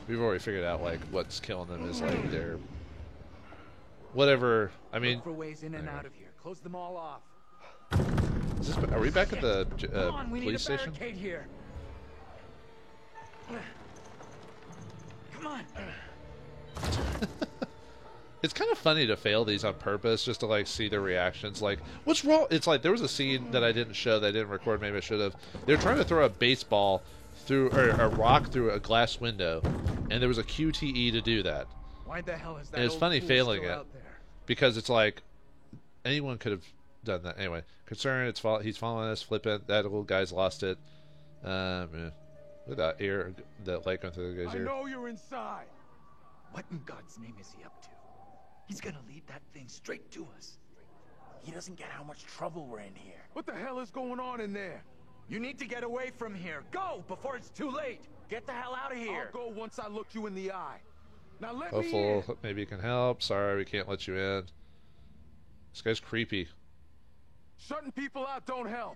we've already figured out like what's killing them is like their whatever. I mean, Look for ways in and out of here. Close them all off. is this, are we back at the Come on, we need police a station? barricade here. Come on. It's kind of funny to fail these on purpose just to like see their reactions. Like, what's wrong? It's like there was a scene that I didn't show, that I didn't record. Maybe I should have. They were trying to throw a baseball through, or a rock through a glass window, and there was a QTE to do that. Why the hell is that? And it's old funny fool failing still it out there? because it's like anyone could have done that. Anyway, concern. He's following us, flipping. That little guy's lost it. Yeah. Look at that ear, that light going through the guy's I ear. know you're inside. What in God's name is he up to? He's gonna lead that thing straight to us. He doesn't get how much trouble we're in here. What the hell is going on in there? You need to get away from here. Go before it's too late. Get the hell out of here. I'll go once I look you in the eye. Now let me in. Hopeful, maybe you can help. Sorry, we can't let you in. This guy's creepy. Shutting people out don't help.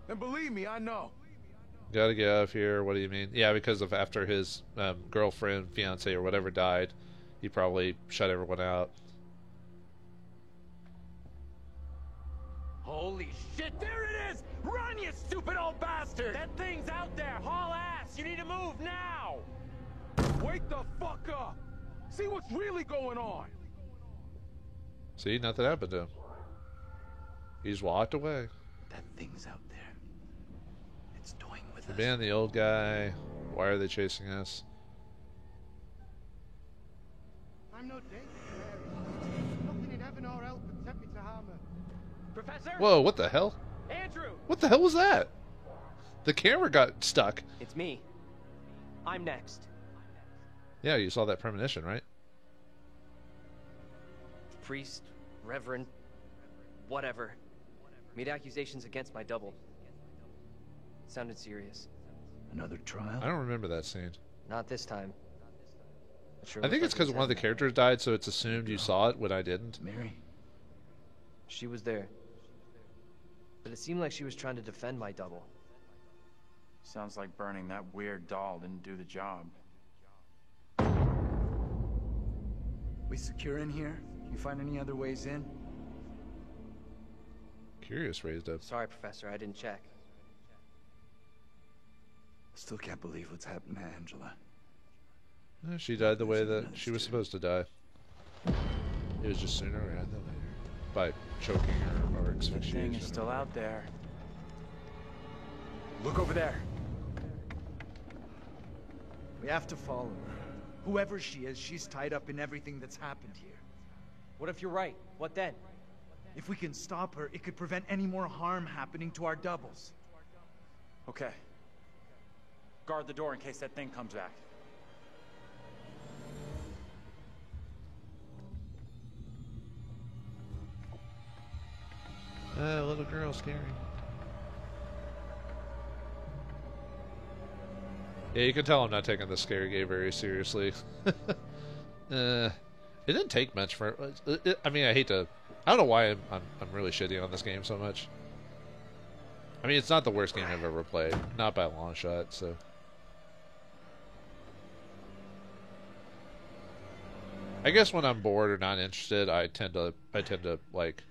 And believe me, I know. Gotta get out of here. What do you mean? Yeah, because of after his girlfriend, fiance, or whatever died, he probably shut everyone out. Holy shit, there it is! Run, you stupid old bastard! That thing's out there. Haul ass. You need to move now. Wake the fuck up! See what's really going on! See, nothing happened to him. He just walked away. That thing's out there. It's toying with The us. man, the old guy. Why are they chasing us? I'm no danger to Harry. Nothing in heaven or hell could tempt me to harm her. Professor? Whoa, what the hell? Andrew! What the hell was that? The camera got stuck. It's me. I'm next. Yeah, you saw that premonition, right? Priest, reverend, whatever. Made accusations against my double. Sounded serious. Another trial? I don't remember that scene. Not this time. It sure I think looks it's like because one of the he's characters died, so it's assumed you saw it when I didn't. Mary? She was there. But it seemed like she was trying to defend my double. Sounds like burning that weird doll didn't do the job. We secure in here? You find any other ways in? Curious raised up. Sorry, Professor, I didn't check. Still can't believe what's happened to Angela. She died the way that she was supposed to die. It was just sooner rather than later. By choking her or The thing asphyxiation. is still out there. Look over there. We have to follow her. Whoever she is, she's tied up in everything that's happened here. What if you're right? What then? If we can stop her, it could prevent any more harm happening to our doubles. Okay. Guard the door in case that thing comes back. Little girl, scary. Yeah, you can tell I'm not taking the scary game very seriously. It didn't take much for. I mean, I don't know why I'm really shitty on this game so much. I mean, it's not the worst game I've ever played, not by a long shot. So. I guess when I'm bored or not interested, I tend to like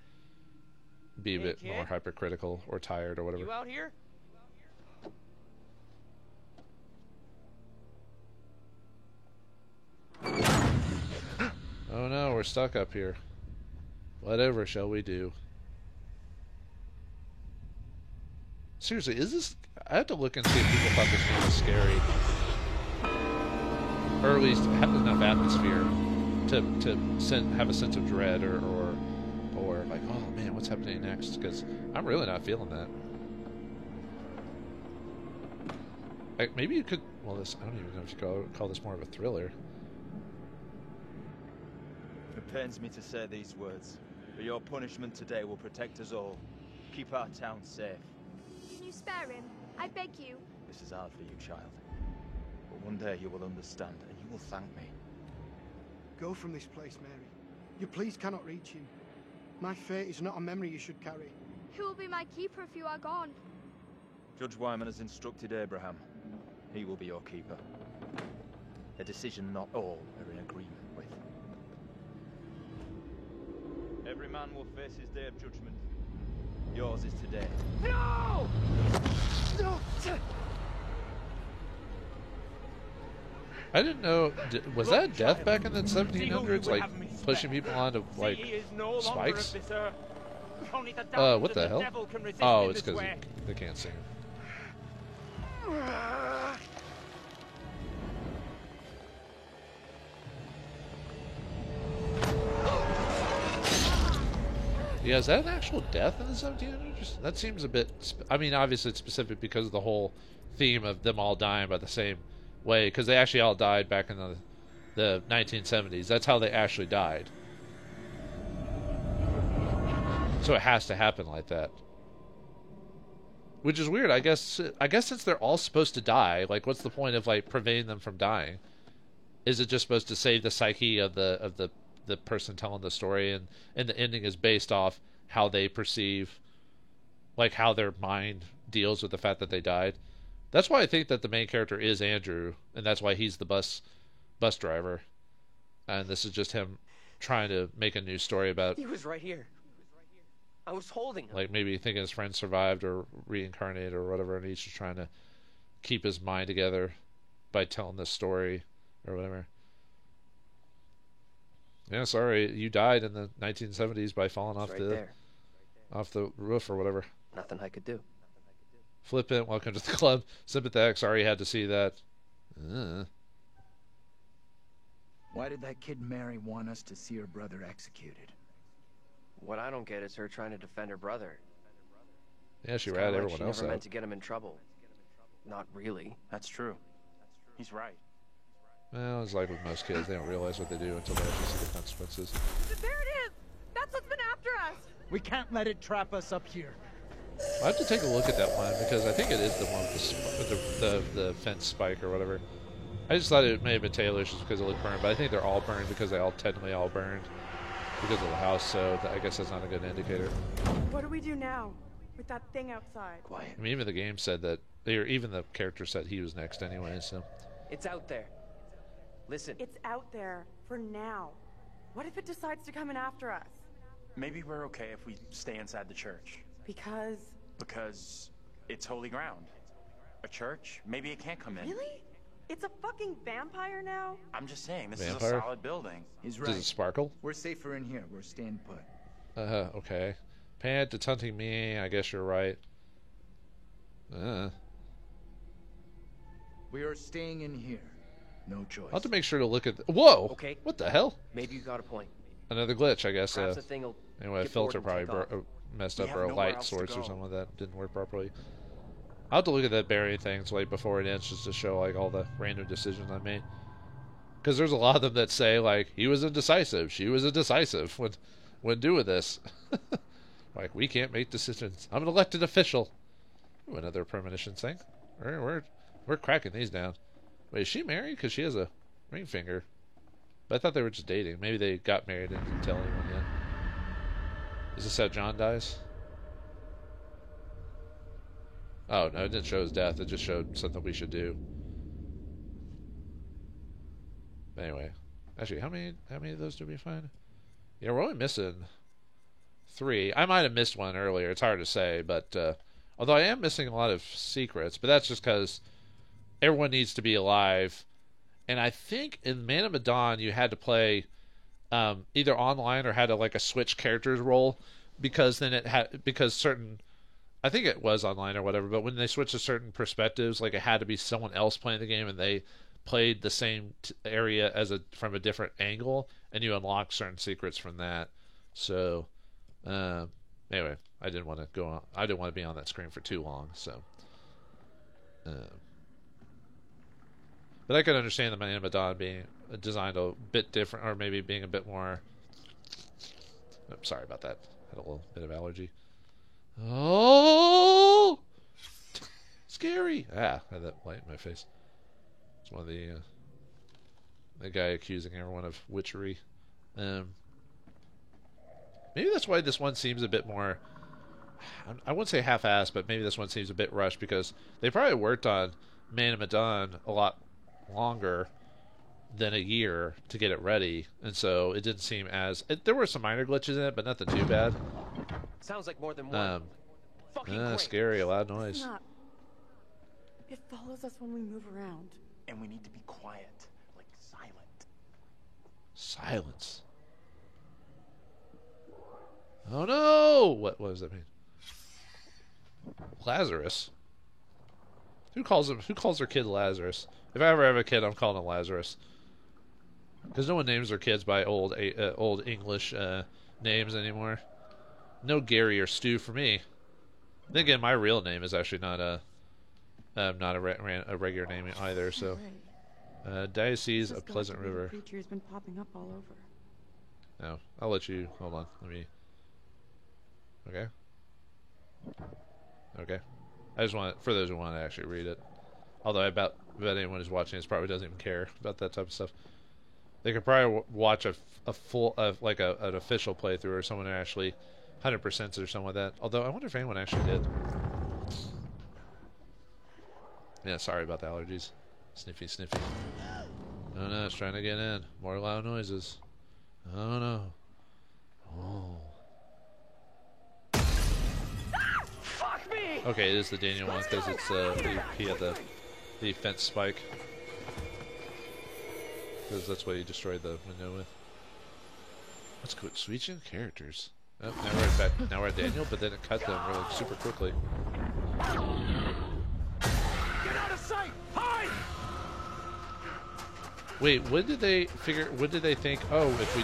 be a bit more hypercritical or tired or whatever. You out here? Oh no, we're stuck up here. Whatever shall we do? Seriously, is this... I have to look and see if people thought this game was scary. Or at least have enough atmosphere to have a sense of dread or like, oh man, what's happening next? Because I'm really not feeling that. Like, maybe you could... Well, this... I don't even know if you call this more of a thriller. It pains me to say these words, but your punishment today will protect us all. Keep our town safe. Can you spare him? I beg you. This is hard for you, child. But one day you will understand, and you will thank me. Go from this place, Mary. Your pleas cannot reach him. My fate is not a memory you should carry. Who will be my keeper if you are gone? Judge Wyman has instructed Abraham. He will be your keeper. A decision not all are in agreement with. Every man will face his day of judgment. Yours is today. No! No! I didn't know. Was that death back in the 1700s? Like pushing people onto like spikes? What the hell? Oh, it's because they can't see him. Yeah, is that an actual death in the 1700s? That seems a bit... I mean, obviously it's specific because of the whole theme of them all dying by the same way, because they actually all died back in the 1970s. That's how they actually died. So it has to happen like that. Which is weird. I guess since they're all supposed to die, like, what's the point of like preventing them from dying? Is it just supposed to save the psyche of the person telling the story, and the ending is based off how they perceive, like how their mind deals with the fact that they died? That's why I think that the main character is Andrew, and that's why he's the bus driver, and this is just him trying to make a new story about. He was right here. I was holding him. Like maybe thinking his friend survived or reincarnated or whatever, and he's just trying to keep his mind together by telling this story or whatever. Yeah, sorry, you died in the 1970s by falling off the roof or whatever. Nothing I could do. Flippant, welcome to the club. Sympathetic, sorry you had to see that. Why did that kid Mary want us to see her brother executed? What I don't get is her trying to defend her brother. Yeah, she ratted everyone else She never out. meant to get him in trouble. Not really. That's true. He's right. Well, it's like with most kids, they don't realize what they do until they actually see the consequences. There it is! That's what's been after us! We can't let it trap us up here. I have to take a look at that one because I think it is the one with the fence spike or whatever. I just thought it may have been Taylor's just because it looked burned, but I think they're all burned because they all technically all burned because of the house, so I guess that's not a good indicator. What do we do now with that thing outside? Quiet. I mean, even the game said that, or even the character said he was next anyway, so. It's out there. Listen. It's out there for now. What if it decides to come in after us? Maybe we're okay if we stay inside the church. Because it's holy ground. A church? Maybe it can't come in. Really? It's a fucking vampire now? I'm just saying, this Vampire? is a solid building. He's right. Does it sparkle? We're safer in here. We're staying put. Okay. Pant, it's hunting me. I guess you're right. We are staying in here. No choice. I'll have to make sure to look at... Whoa! Okay. What the hell? Maybe you got a point. Another glitch, I guess. Perhaps the thing will Anyway, a get filter bored and probably take off. messed We up, have or a nowhere light else to source or go. something like that didn't work properly. I'll have to look at that burying thing like before it ends just to show like all the random decisions I made. Because there's a lot of them that say like he was indecisive, she was indecisive when doing this. Like, we can't make decisions. I'm an elected official. Ooh, another premonition thing. We're cracking these down. Wait, is she married? Because she has a ring finger. But I thought they were just dating. Maybe they got married and didn't tell anyone yet. Is this how John dies? Oh, no, it didn't show his death. It just showed something we should do. Anyway. Actually, how many of those did we find? Yeah, we're only missing 3. I might have missed one earlier. It's hard to say, but although I am missing a lot of secrets, but that's just because everyone needs to be alive. And I think in Man of Medan you had to play either online or had to like a switch characters role, because then I think it was online or whatever, but when they switched to certain perspectives, like it had to be someone else playing the game and they played the same area from a different angle, and you unlock certain secrets from that. So anyway, I didn't want to go on. I didn't want to be on that screen for too long. So, but I could understand the Man of Medan being designed a bit different, or maybe being a bit more. Oh, sorry about that. Had a little bit of allergy. Oh, scary! Ah, I had that light in my face. It's one of the guy accusing everyone of witchery. Maybe that's why this one seems a bit more. I wouldn't say half-assed, but maybe this one seems a bit rushed, because they probably worked on Man of Medan a lot longer than a year to get it ready, and so it didn't seem as. There were some minor glitches in it, but nothing too bad. Sounds like more than one. Scary, a loud noise. It's not. It follows us when we move around. And we need to be quiet, like silent. Silence. Oh no! What does that mean? Lazarus? Who calls their kid Lazarus? If I ever have a kid, I'm calling him Lazarus. Because no one names their kids by old English names anymore. No Gary or Stu for me. Then again, my real name is actually not a regular name either. So, Diocese of Pleasant River. Creature has been popping up all over. No, I'll let you. Hold on. Let me. Okay. Okay. I just want, for those who want to actually read it. Although I bet anyone who's watching this probably doesn't even care about that type of stuff. They could probably watch a full an official playthrough, or someone who actually 100% or something like that. Although I wonder if anyone actually did. Yeah, sorry about the allergies. Sniffy, sniffy. Oh no, it's trying to get in. More loud noises. Oh no. Oh. Fuck me! Okay, it is the Daniel one because it's he had the fence spike. Because that's what he destroyed the window with. Let's go switching characters. Oh, now we're back. Now we're at Daniel, but then it cut them really super quickly. Get out of sight! Hide! Wait, when did they figure? When did they think? Oh, if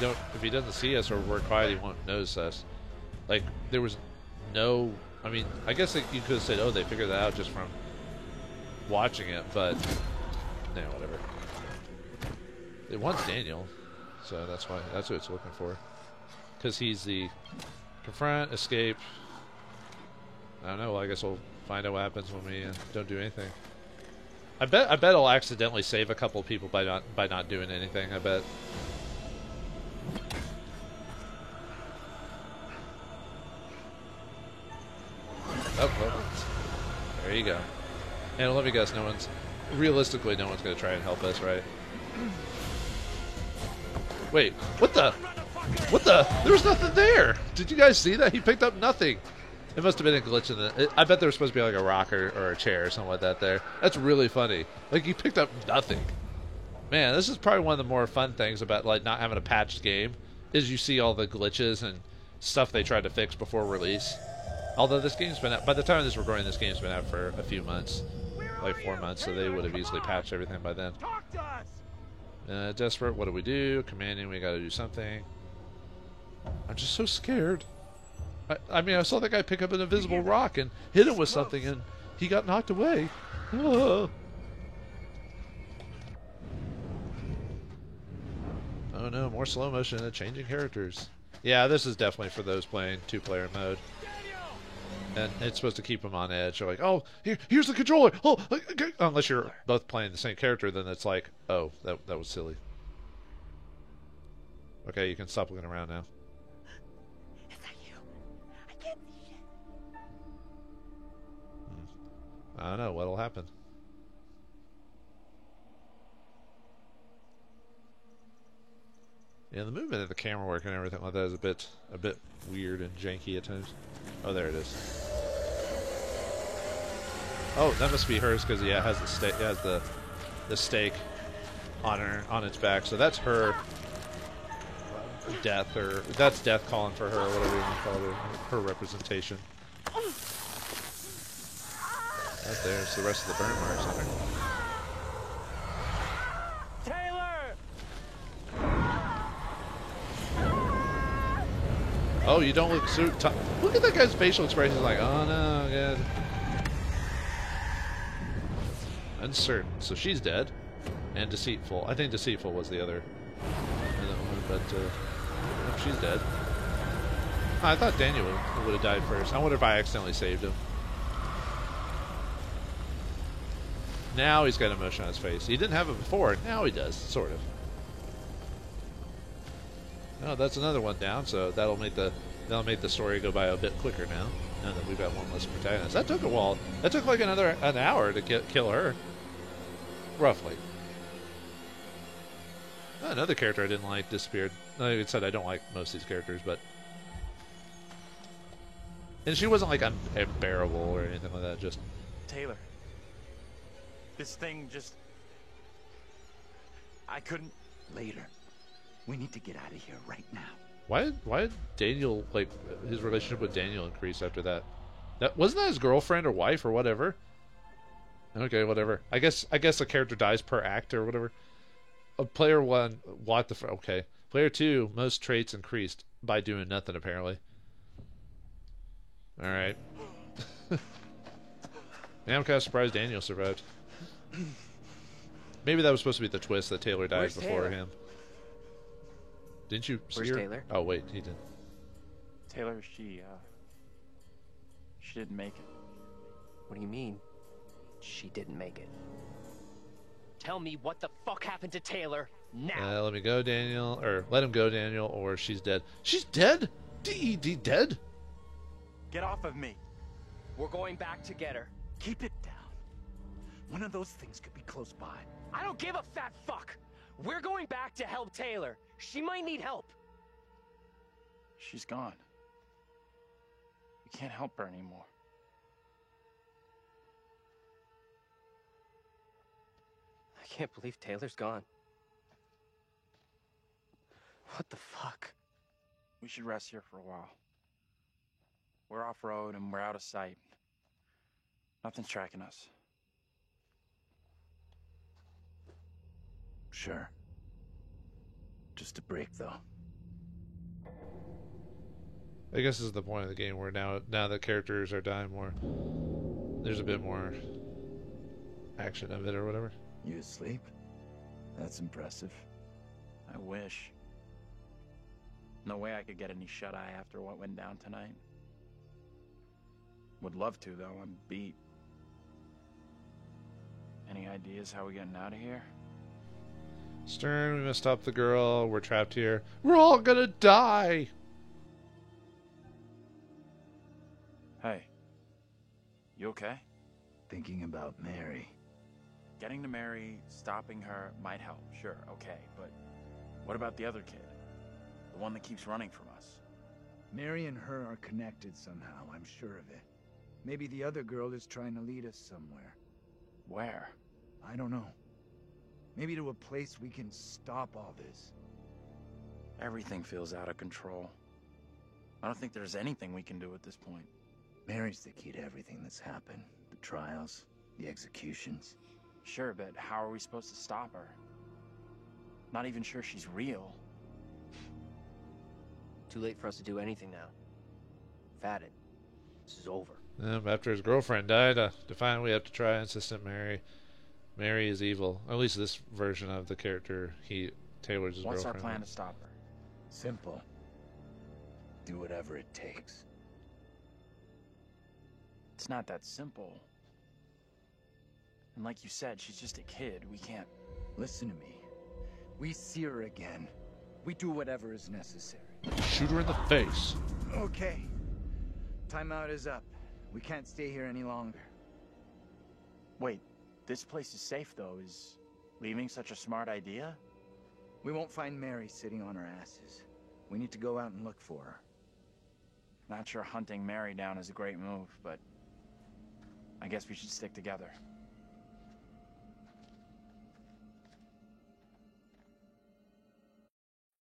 he doesn't see us or we're quiet, he won't notice us. Like there was no. I mean, I guess you could have said, oh, they figured that out just from watching it, but no, whatever. It wants Daniel, so that's who it's looking for. Because he's the confront, escape. I don't know. Well, I guess we'll find out what happens when we don't do anything. I bet I'll accidentally save a couple people by not doing anything. I bet. Oh, well, there you go. And let me guess, realistically, no one's going to try and help us, right? Wait, what the? There was nothing there! Did you guys see that? He picked up nothing. It must have been a glitch in the... I bet there was supposed to be like a rock or a chair or something like that there. That's really funny. Like, he picked up nothing. Man, this is probably one of the more fun things about like not having a patched game, is you see all the glitches and stuff they tried to fix before release. Although this game's been out... By the time of this recording, this game's been out for a few months. Like 4 months, so they would have easily patched everything by then. Talk to us! Desperate, what do we do? Commanding, we gotta do something. I'm just so scared. I mean, I saw that guy pick up an invisible rock and hit him with something, and he got knocked away. Oh no, more slow motion and changing characters. Yeah, this is definitely for those playing two-player mode. And it's supposed to keep them on edge. They're like, oh, here's the controller. Oh, okay. Unless you're both playing the same character, then it's like, oh, that was silly. Okay, you can stop looking around now. Is that you? I can't see shit. I don't know what'll happen. Yeah, the movement of the camera work and everything like that is a bit weird and janky at times. Oh, there it is. Oh, that must be hers because yeah, it has the stake. It has the stake on its back. So that's her death, or that's death calling for her, or whatever you want to call it, her representation. Right there's the rest of the burn marks on her. Oh, you don't look so look at that guy's facial expression. He's like, oh no, God. Uncertain. So she's dead. And Deceitful. I think Deceitful was the other one, but nope, she's dead. I thought Daniel would have died first. I wonder if I accidentally saved him. Now he's got emotion on his face. He didn't have it before. Now he does, sort of. Oh, that's another one down, so that'll make the story go by a bit quicker now. Now that we've got one less protagonist. That took a while. That took like an hour to kill her. Roughly. Oh, another character I didn't like disappeared. Like I said, I don't like most of these characters, but... And she wasn't like unbearable or anything like that, just... Taylor. This thing just... I couldn't... Later. We need to get out of here right now. Why did Daniel, like, his relationship with Daniel increase after that? Wasn't that his girlfriend or wife or whatever? Okay, whatever. I guess a character dies per act or whatever. Player 1, okay. Player 2, most traits increased by doing nothing, apparently. Alright. Yeah, I'm kind of surprised Daniel survived. Maybe that was supposed to be the twist that Taylor died before him. Didn't you see Where's her? Taylor? Oh, wait, he didn't. Taylor, she didn't make it. What do you mean, she didn't make it? Tell me what the fuck happened to Taylor now. Let me go, Daniel. Or let him go, Daniel, or she's dead. She's dead? D-E-D, dead? Get off of me. We're going back to get her. Keep it down. One of those things could be close by. I don't give a fat fuck. We're going back to help Taylor. She might need help. She's gone. We can't help her anymore. I can't believe Taylor's gone. What the fuck? We should rest here for a while. We're off-road and we're out of sight. Nothing's tracking us. Sure. Just a break, though. I guess this is the point of the game where now that characters are dying more, there's a bit more action of it or whatever. You asleep? That's impressive. I wish. No way I could get any shut-eye after what went down tonight. Would love to, though. I'm beat. Any ideas how we're getting out of here? Stern, we must stop the girl. We're trapped here. We're all gonna die! Hey. You okay? Thinking about Mary. Getting to Mary, stopping her might help, sure, okay, but what about the other kid? The one that keeps running from us? Mary and her are connected somehow, I'm sure of it. Maybe the other girl is trying to lead us somewhere. Where? I don't know. Maybe to a place we can stop all this. Everything feels out of control. I don't think there's anything we can do at this point. Mary's the key to everything that's happened. The trials, the executions. Sure, but how are we supposed to stop her? Not even sure she's real. Too late for us to do anything now. Fatted. This is over. After his girlfriend died, to find we have to try insistent Mary. Mary is evil. Or at least this version of the character Taylor's his What's girlfriend. our plan to stop her? Simple. do whatever it takes. It's not that simple. And like you said, she's just a kid. We can't... Listen to me. We see her again. We do whatever is necessary. Shoot her in the face. Okay. Timeout is up. We can't stay here any longer. Wait, this place is safe, though. Is leaving such a smart idea? We won't find Mary sitting on her asses. We need to go out and look for her. Not sure hunting Mary down is a great move, but I guess we should stick together.